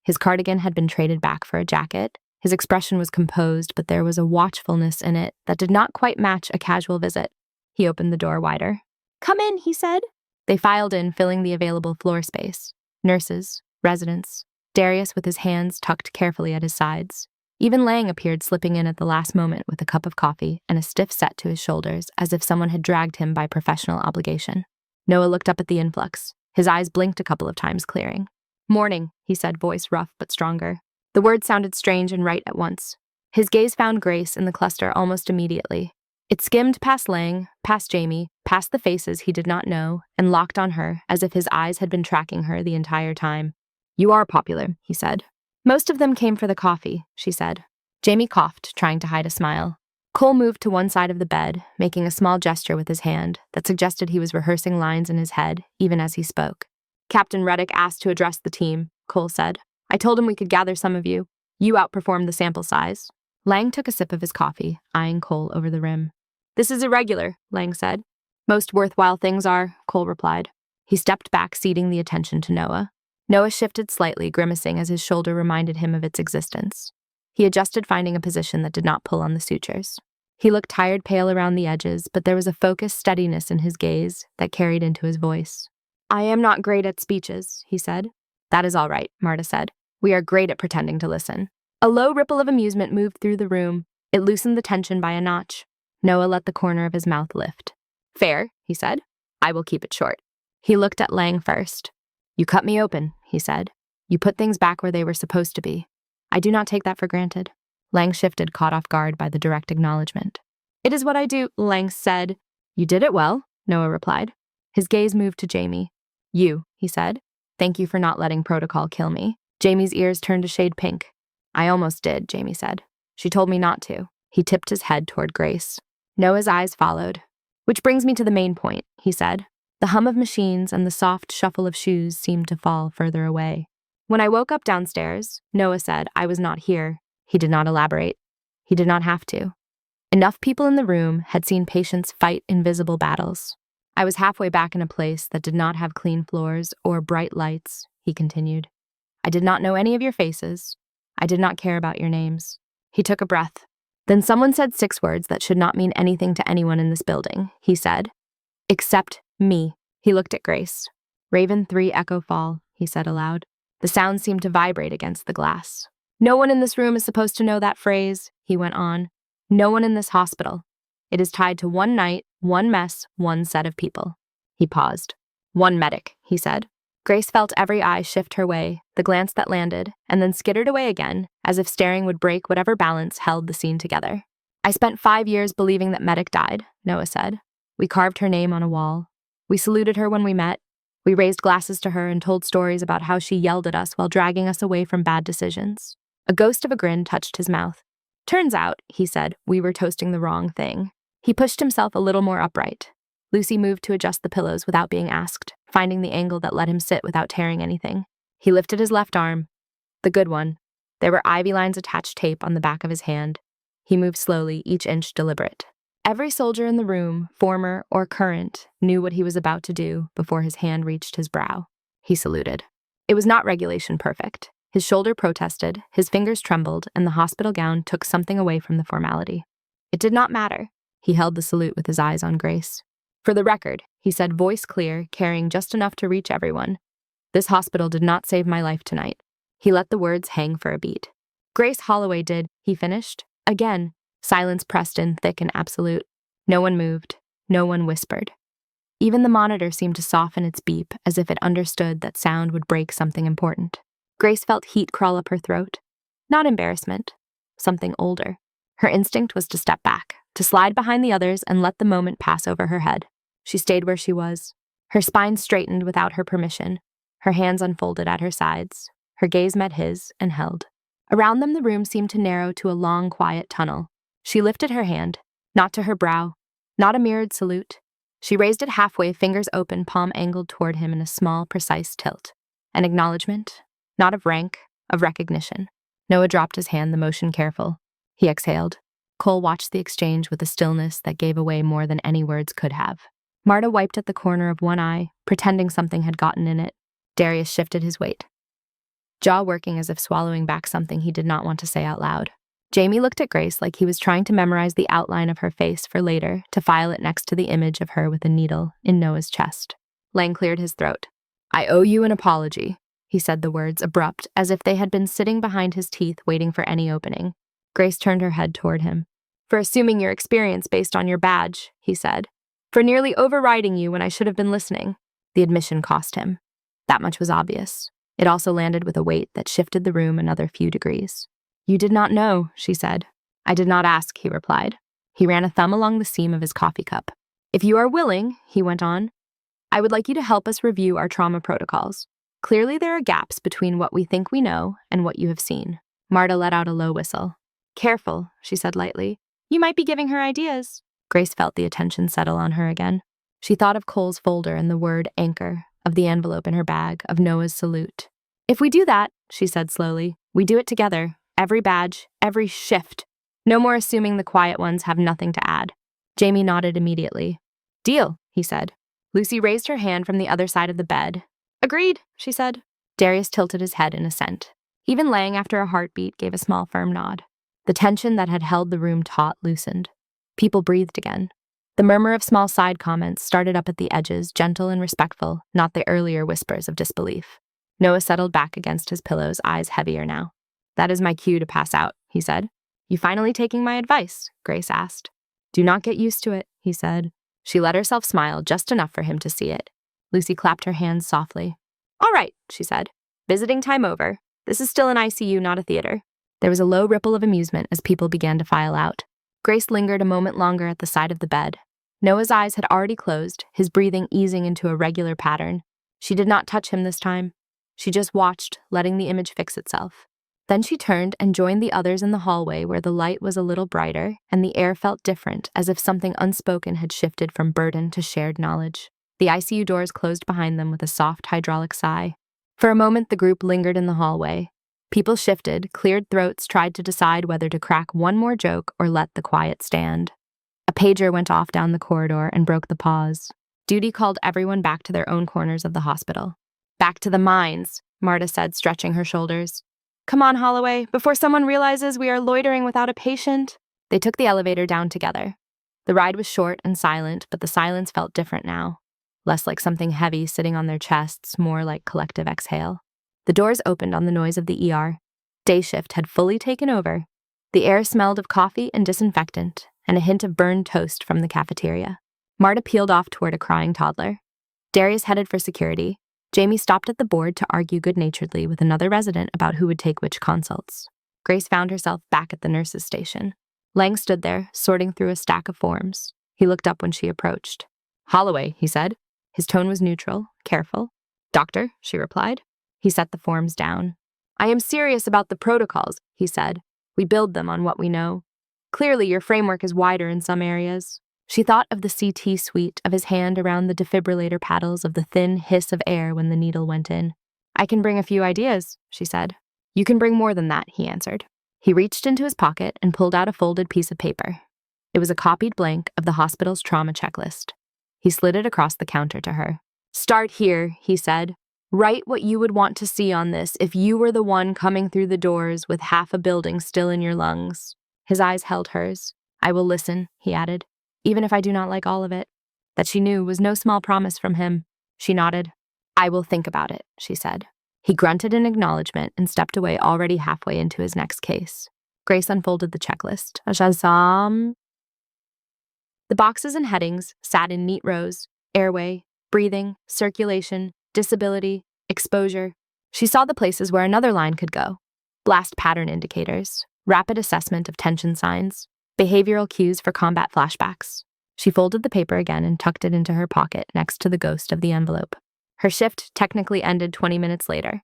His cardigan had been traded back for a jacket. His expression was composed, but there was a watchfulness in it that did not quite match a casual visit. He opened the door wider. Come in, he said. They filed in, filling the available floor space. Nurses, residents, Darius with his hands tucked carefully at his sides. Even Lang appeared slipping in at the last moment with a cup of coffee and a stiff set to his shoulders, as if someone had dragged him by professional obligation. Noah looked up at the influx. His eyes blinked a couple of times, clearing. Morning, he said, voice rough but stronger. The word sounded strange and right at once. His gaze found Grace in the cluster almost immediately. It skimmed past Lang, past Jamie, past the faces he did not know, and locked on her as if his eyes had been tracking her the entire time. You are popular, he said. Most of them came for the coffee, she said. Jamie coughed, trying to hide a smile. Cole moved to one side of the bed, making a small gesture with his hand that suggested he was rehearsing lines in his head, even as he spoke. Captain Reddick asked to address the team, Cole said. I told him we could gather some of you. You outperformed the sample size. Lang took a sip of his coffee, eyeing Cole over the rim. This is irregular, Lang said. Most worthwhile things are, Cole replied. He stepped back, ceding the attention to Noah. Noah shifted slightly, grimacing as his shoulder reminded him of its existence. He adjusted, finding a position that did not pull on the sutures. He looked tired, pale around the edges, but there was a focused steadiness in his gaze that carried into his voice. I am not great at speeches, he said. That is all right, Marta said. We are great at pretending to listen. A low ripple of amusement moved through the room. It loosened the tension by a notch. Noah let the corner of his mouth lift. Fair, he said. I will keep it short. He looked at Lang first. You cut me open, he said. You put things back where they were supposed to be. I do not take that for granted. Lang shifted, caught off guard by the direct acknowledgement. It is what I do, Lang said. You did it well, Noah replied. His gaze moved to Jamie. You, he said. Thank you for not letting protocol kill me. Jamie's ears turned a shade pink. I almost did, Jamie said. She told me not to. He tipped his head toward Grace. Noah's eyes followed. Which brings me to the main point, he said. The hum of machines and the soft shuffle of shoes seemed to fall further away. When I woke up downstairs, Noah said I was not here. He did not elaborate. He did not have to. Enough people in the room had seen patients fight invisible battles. I was halfway back in a place that did not have clean floors or bright lights, he continued. I did not know any of your faces. I did not care about your names. He took a breath. Then someone said 6 words that should not mean anything to anyone in this building, he said. Except me. He looked at Grace. Raven 3 echo fall, he said aloud. The sound seemed to vibrate against the glass. No one in this room is supposed to know that phrase, he went on. No one in this hospital. It is tied to one night, one mess, one set of people. He paused. One medic, he said. Grace felt every eye shift her way, the glance that landed, and then skittered away again, as if staring would break whatever balance held the scene together. I spent 5 years believing that medic died, Noah said. We carved her name on a wall. We saluted her when we met. We raised glasses to her and told stories about how she yelled at us while dragging us away from bad decisions. A ghost of a grin touched his mouth. Turns out, he said, we were toasting the wrong thing. He pushed himself a little more upright. Lucy moved to adjust the pillows without being asked, finding the angle that let him sit without tearing anything. He lifted his left arm. The good one. There were ivy lines attached tape on the back of his hand. He moved slowly, each inch deliberate. Every soldier in the room, former or current, knew what he was about to do before his hand reached his brow. He saluted. It was not regulation perfect. His shoulder protested, his fingers trembled, and the hospital gown took something away from the formality. It did not matter. He held the salute with his eyes on Grace. For the record, he said, voice clear, carrying just enough to reach everyone. This hospital did not save my life tonight. He let the words hang for a beat. Grace Holloway did, he finished. Again, silence pressed in thick and absolute. No one moved. No one whispered. Even the monitor seemed to soften its beep as if it understood that sound would break something important. Grace felt heat crawl up her throat. Not embarrassment. Something older. Her instinct was to step back, to slide behind the others and let the moment pass over her head. She stayed where she was. Her spine straightened without her permission. Her hands unfolded at her sides. Her gaze met his and held. Around them the room seemed to narrow to a long, quiet tunnel. She lifted her hand, not to her brow, not a mirrored salute. She raised it halfway, fingers open, palm angled toward him in a small, precise tilt. An acknowledgement, not of rank, of recognition. Noah dropped his hand, the motion careful. He exhaled. Cole watched the exchange with a stillness that gave away more than any words could have. Marta wiped at the corner of one eye, pretending something had gotten in it. Darius shifted his weight, jaw working as if swallowing back something he did not want to say out loud. Jamie looked at Grace like he was trying to memorize the outline of her face for later to file it next to the image of her with a needle in Noah's chest. Lang cleared his throat. I owe you an apology, he said, the words abrupt, as if they had been sitting behind his teeth waiting for any opening. Grace turned her head toward him. For assuming your experience based on your badge, he said. For nearly overriding you when I should have been listening. The admission cost him. That much was obvious. It also landed with a weight that shifted the room another few degrees. You did not know, she said. I did not ask, he replied. He ran a thumb along the seam of his coffee cup. If you are willing, he went on, I would like you to help us review our trauma protocols. Clearly there are gaps between what we think we know and what you have seen. Marta let out a low whistle. Careful, she said lightly. You might be giving her ideas. Grace felt the attention settle on her again. She thought of Cole's folder and the word anchor, of the envelope in her bag, of Noah's salute. If we do that, she said slowly, we do it together. Every badge, every shift. No more assuming the quiet ones have nothing to add. Jamie nodded immediately. Deal, he said. Lucy raised her hand from the other side of the bed. Agreed, she said. Darius tilted his head in assent. Even Lang, after a heartbeat, gave a small firm nod. The tension that had held the room taut loosened. People breathed again. The murmur of small side comments started up at the edges, gentle and respectful, not the earlier whispers of disbelief. Noah settled back against his pillows, eyes heavier now. That is my cue to pass out, he said. You finally taking my advice? Grace asked. Do not get used to it, he said. She let herself smile just enough for him to see it. Lucy clapped her hands softly. All right, she said. Visiting time over. This is still an ICU, not a theater. There was a low ripple of amusement as people began to file out. Grace lingered a moment longer at the side of the bed. Noah's eyes had already closed, his breathing easing into a regular pattern. She did not touch him this time. She just watched, letting the image fix itself. Then she turned and joined the others in the hallway where the light was a little brighter and the air felt different, as if something unspoken had shifted from burden to shared knowledge. The ICU doors closed behind them with a soft hydraulic sigh. For a moment, the group lingered in the hallway. People shifted, cleared throats, tried to decide whether to crack one more joke or let the quiet stand. A pager went off down the corridor and broke the pause. Duty called everyone back to their own corners of the hospital. Back to the mines, Marta said, stretching her shoulders. Come on, Holloway, before someone realizes we are loitering without a patient. They took the elevator down together. The ride was short and silent, but the silence felt different now. Less like something heavy sitting on their chests, more like collective exhale. The doors opened on the noise of the ER. Day shift had fully taken over. The air smelled of coffee and disinfectant, and a hint of burned toast from the cafeteria. Marta peeled off toward a crying toddler. Darius headed for security. Jamie stopped at the board to argue good-naturedly with another resident about who would take which consults. Grace found herself back at the nurse's station. Lang stood there, sorting through a stack of forms. He looked up when she approached. Holloway, he said. His tone was neutral, careful. Doctor, she replied. He set the forms down. I am serious about the protocols, he said. We build them on what we know. Clearly, your framework is wider in some areas. She thought of the CT suite, of his hand around the defibrillator paddles, of the thin hiss of air when the needle went in. I can bring a few ideas, she said. You can bring more than that, he answered. He reached into his pocket and pulled out a folded piece of paper. It was a copied blank of the hospital's trauma checklist. He slid it across the counter to her. "Start here," he said. "Write what you would want to see on this if you were the one coming through the doors with half a building still in your lungs." His eyes held hers. "I will listen," he added, "even if I do not like all of it." That she knew was no small promise from him. She nodded. "I will think about it," she said. He grunted in acknowledgement and stepped away, already halfway into his next case. Grace unfolded the checklist. Shazam. The boxes and headings sat in neat rows: airway, breathing, circulation, disability, exposure. She saw the places where another line could go: blast pattern indicators, rapid assessment of tension signs, behavioral cues for combat flashbacks. She folded the paper again and tucked it into her pocket next to the ghost of the envelope. Her shift technically ended 20 minutes later.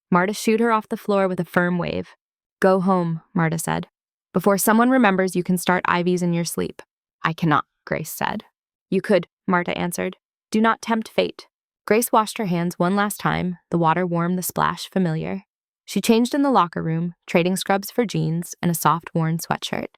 Marta shooed her off the floor with a firm wave. "Go home," Marta said. "Before someone remembers you can start IVs in your sleep." "I cannot," Grace said. "You could," Marta answered. "Do not tempt fate." Grace washed her hands one last time, the water warm, the splash familiar. She changed in the locker room, trading scrubs for jeans and a soft, worn sweatshirt.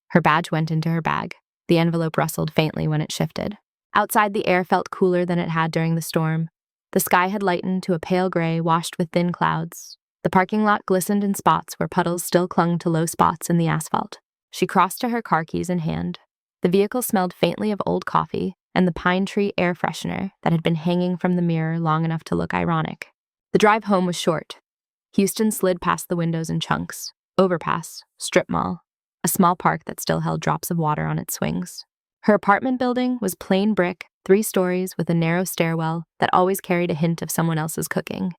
Her badge went into her bag. The envelope rustled faintly when it shifted. Outside, the air felt cooler than it had during the storm. The sky had lightened to a pale gray washed with thin clouds. The parking lot glistened in spots where puddles still clung to low spots in the asphalt. She crossed to her car keys in hand. The vehicle smelled faintly of old coffee and the pine tree air freshener that had been hanging from the mirror long enough to look ironic. The drive home was short. Houston slid past the windows in chunks. Overpass, strip mall, a small park that still held drops of water on its swings. Her apartment building was plain brick, 3 stories with a narrow stairwell that always carried a hint of someone else's cooking.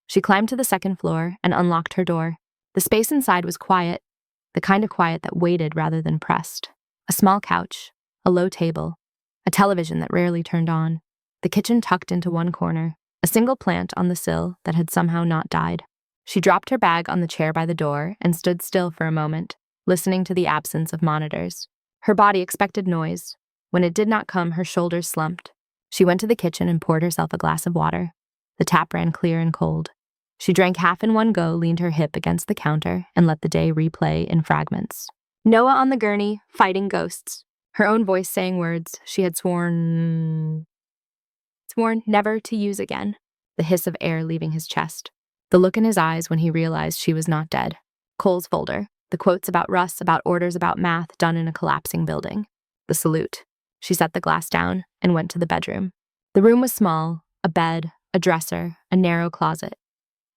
She climbed to the second floor and unlocked her door. The space inside was quiet, the kind of quiet that waited rather than pressed. A small couch, a low table, a television that rarely turned on, the kitchen tucked into one corner, a single plant on the sill that had somehow not died. She dropped her bag on the chair by the door and stood still for a moment, listening to the absence of monitors. Her body expected noise. When it did not come, her shoulders slumped. She went to the kitchen and poured herself a glass of water. The tap ran clear and cold. She drank half in one go, leaned her hip against the counter, and let the day replay in fragments. Noah on the gurney, fighting ghosts. Her own voice saying words she had sworn never to use again. The hiss of air leaving his chest. The look in his eyes when he realized she was not dead. Cole's folder. The quotes about Russ, about orders about math done in a collapsing building. The salute. She set the glass down and went to the bedroom. The room was small, a bed, a dresser, a narrow closet.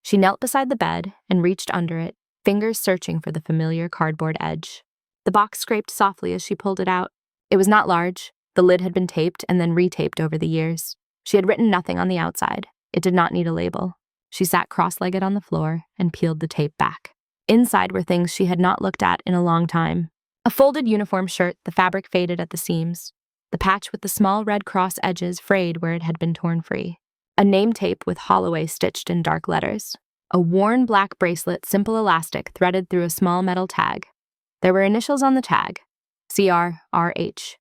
She knelt beside the bed and reached under it, fingers searching for the familiar cardboard edge. The box scraped softly as she pulled it out. It was not large. The lid had been taped and then retaped over the years. She had written nothing on the outside. It did not need a label. She sat cross-legged on the floor and peeled the tape back. Inside were things she had not looked at in a long time. A folded uniform shirt, the fabric faded at the seams. The patch with the small red cross edges frayed where it had been torn free. A name tape with Holloway stitched in dark letters. A worn black bracelet, simple elastic threaded through a small metal tag. There were initials on the tag. CR-RH.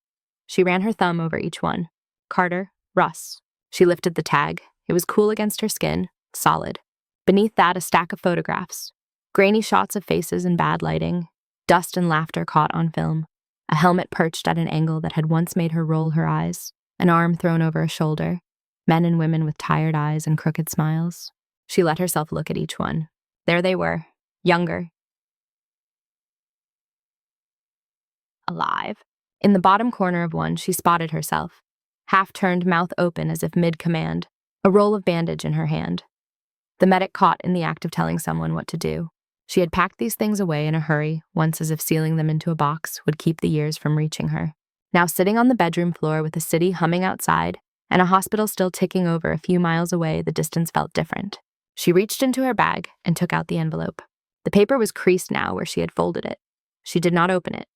She ran her thumb over each one. Carter, Russ. She lifted the tag. It was cool against her skin, solid. Beneath that, a stack of photographs. Grainy shots of faces in bad lighting. Dust and laughter caught on film. A helmet perched at an angle that had once made her roll her eyes. An arm thrown over a shoulder. Men and women with tired eyes and crooked smiles. She let herself look at each one. There they were, younger. Alive. In the bottom corner of one, she spotted herself, half-turned, mouth open as if mid-command, a roll of bandage in her hand. The medic caught in the act of telling someone what to do. She had packed these things away in a hurry, once as if sealing them into a box would keep the years from reaching her. Now sitting on the bedroom floor with a city humming outside and a hospital still ticking over a few miles away, the distance felt different. She reached into her bag and took out the envelope. The paper was creased now where she had folded it. She did not open it.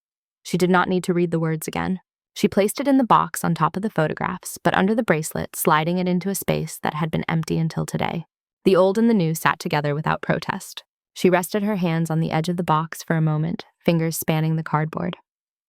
She did not need to read the words again. She placed it in the box on top of the photographs, but under the bracelet, sliding it into a space that had been empty until today. The old and the new sat together without protest. She rested her hands on the edge of the box for a moment, fingers spanning the cardboard.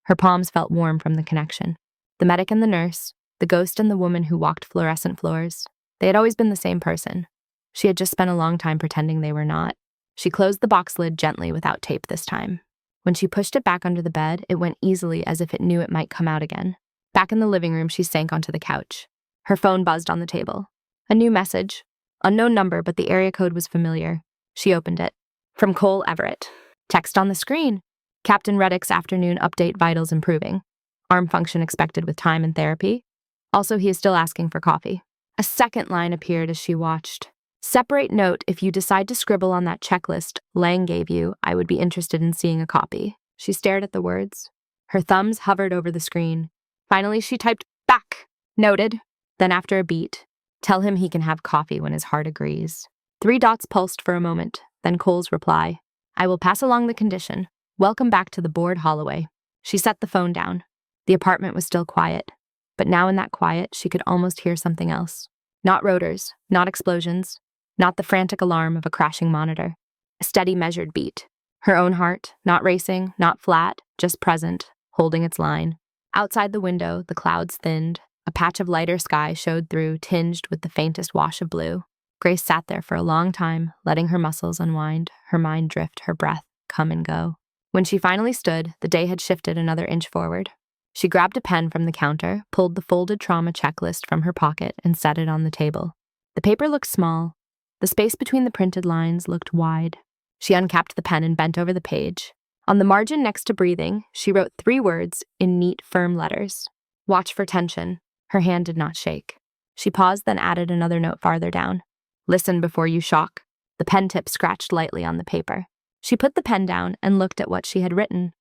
Her palms felt warm from the connection. The medic and the nurse, the ghost and the woman who walked fluorescent floors, they had always been the same person. She had just spent a long time pretending they were not. She closed the box lid gently without tape this time. When she pushed it back under the bed, it went easily as if it knew it might come out again. Back in the living room, she sank onto the couch. Her phone buzzed on the table. A new message. Unknown number, but the area code was familiar. She opened it. From Cole Everett. Text on the screen. Captain Reddick's afternoon update, vitals improving. Arm function expected with time and therapy. Also, he is still asking for coffee. A second line appeared as she watched. Separate note, if you decide to scribble on that checklist Lang gave you, I would be interested in seeing a copy. She stared at the words. Her thumbs hovered over the screen. Finally, she typed, back. Noted. Then after a beat, tell him he can have coffee when his heart agrees. 3 dots pulsed for a moment, then Cole's reply. I will pass along the condition. Welcome back to the bored Holloway. She set the phone down. The apartment was still quiet, but now in that quiet, she could almost hear something else. Not rotors, not explosions, not the frantic alarm of a crashing monitor. A steady, measured beat. Her own heart, not racing, not flat, just present, holding its line. Outside the window, the clouds thinned. A patch of lighter sky showed through, tinged with the faintest wash of blue. Grace sat there for a long time, letting her muscles unwind, her mind drift, her breath come and go. When she finally stood, the day had shifted another inch forward. She grabbed a pen from the counter, pulled the folded trauma checklist from her pocket, and set it on the table. The paper looked small. The space between the printed lines looked wide. She uncapped the pen and bent over the page. On the margin next to breathing, she wrote 3 words in neat, firm letters. Watch for tension. Her hand did not shake. She paused, then added another note farther down. Listen before you shock. The pen tip scratched lightly on the paper. She put the pen down and looked at what she had written.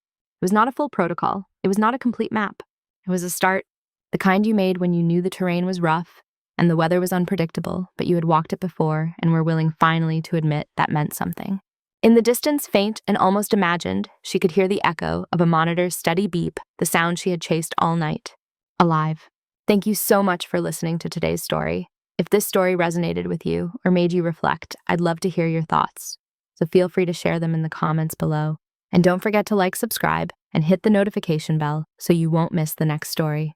It was not a full protocol. It was not a complete map. It was a start, the kind you made when you knew the terrain was rough and the weather was unpredictable, but you had walked it before and were willing finally to admit that meant something. In the distance, faint and almost imagined, she could hear the echo of a monitor's steady beep, the sound she had chased all night. Alive. Thank you so much for listening to today's story. If this story resonated with you or made you reflect, I'd love to hear your thoughts. So feel free to share them in the comments below. And don't forget to like, subscribe, and hit the notification bell so you won't miss the next story.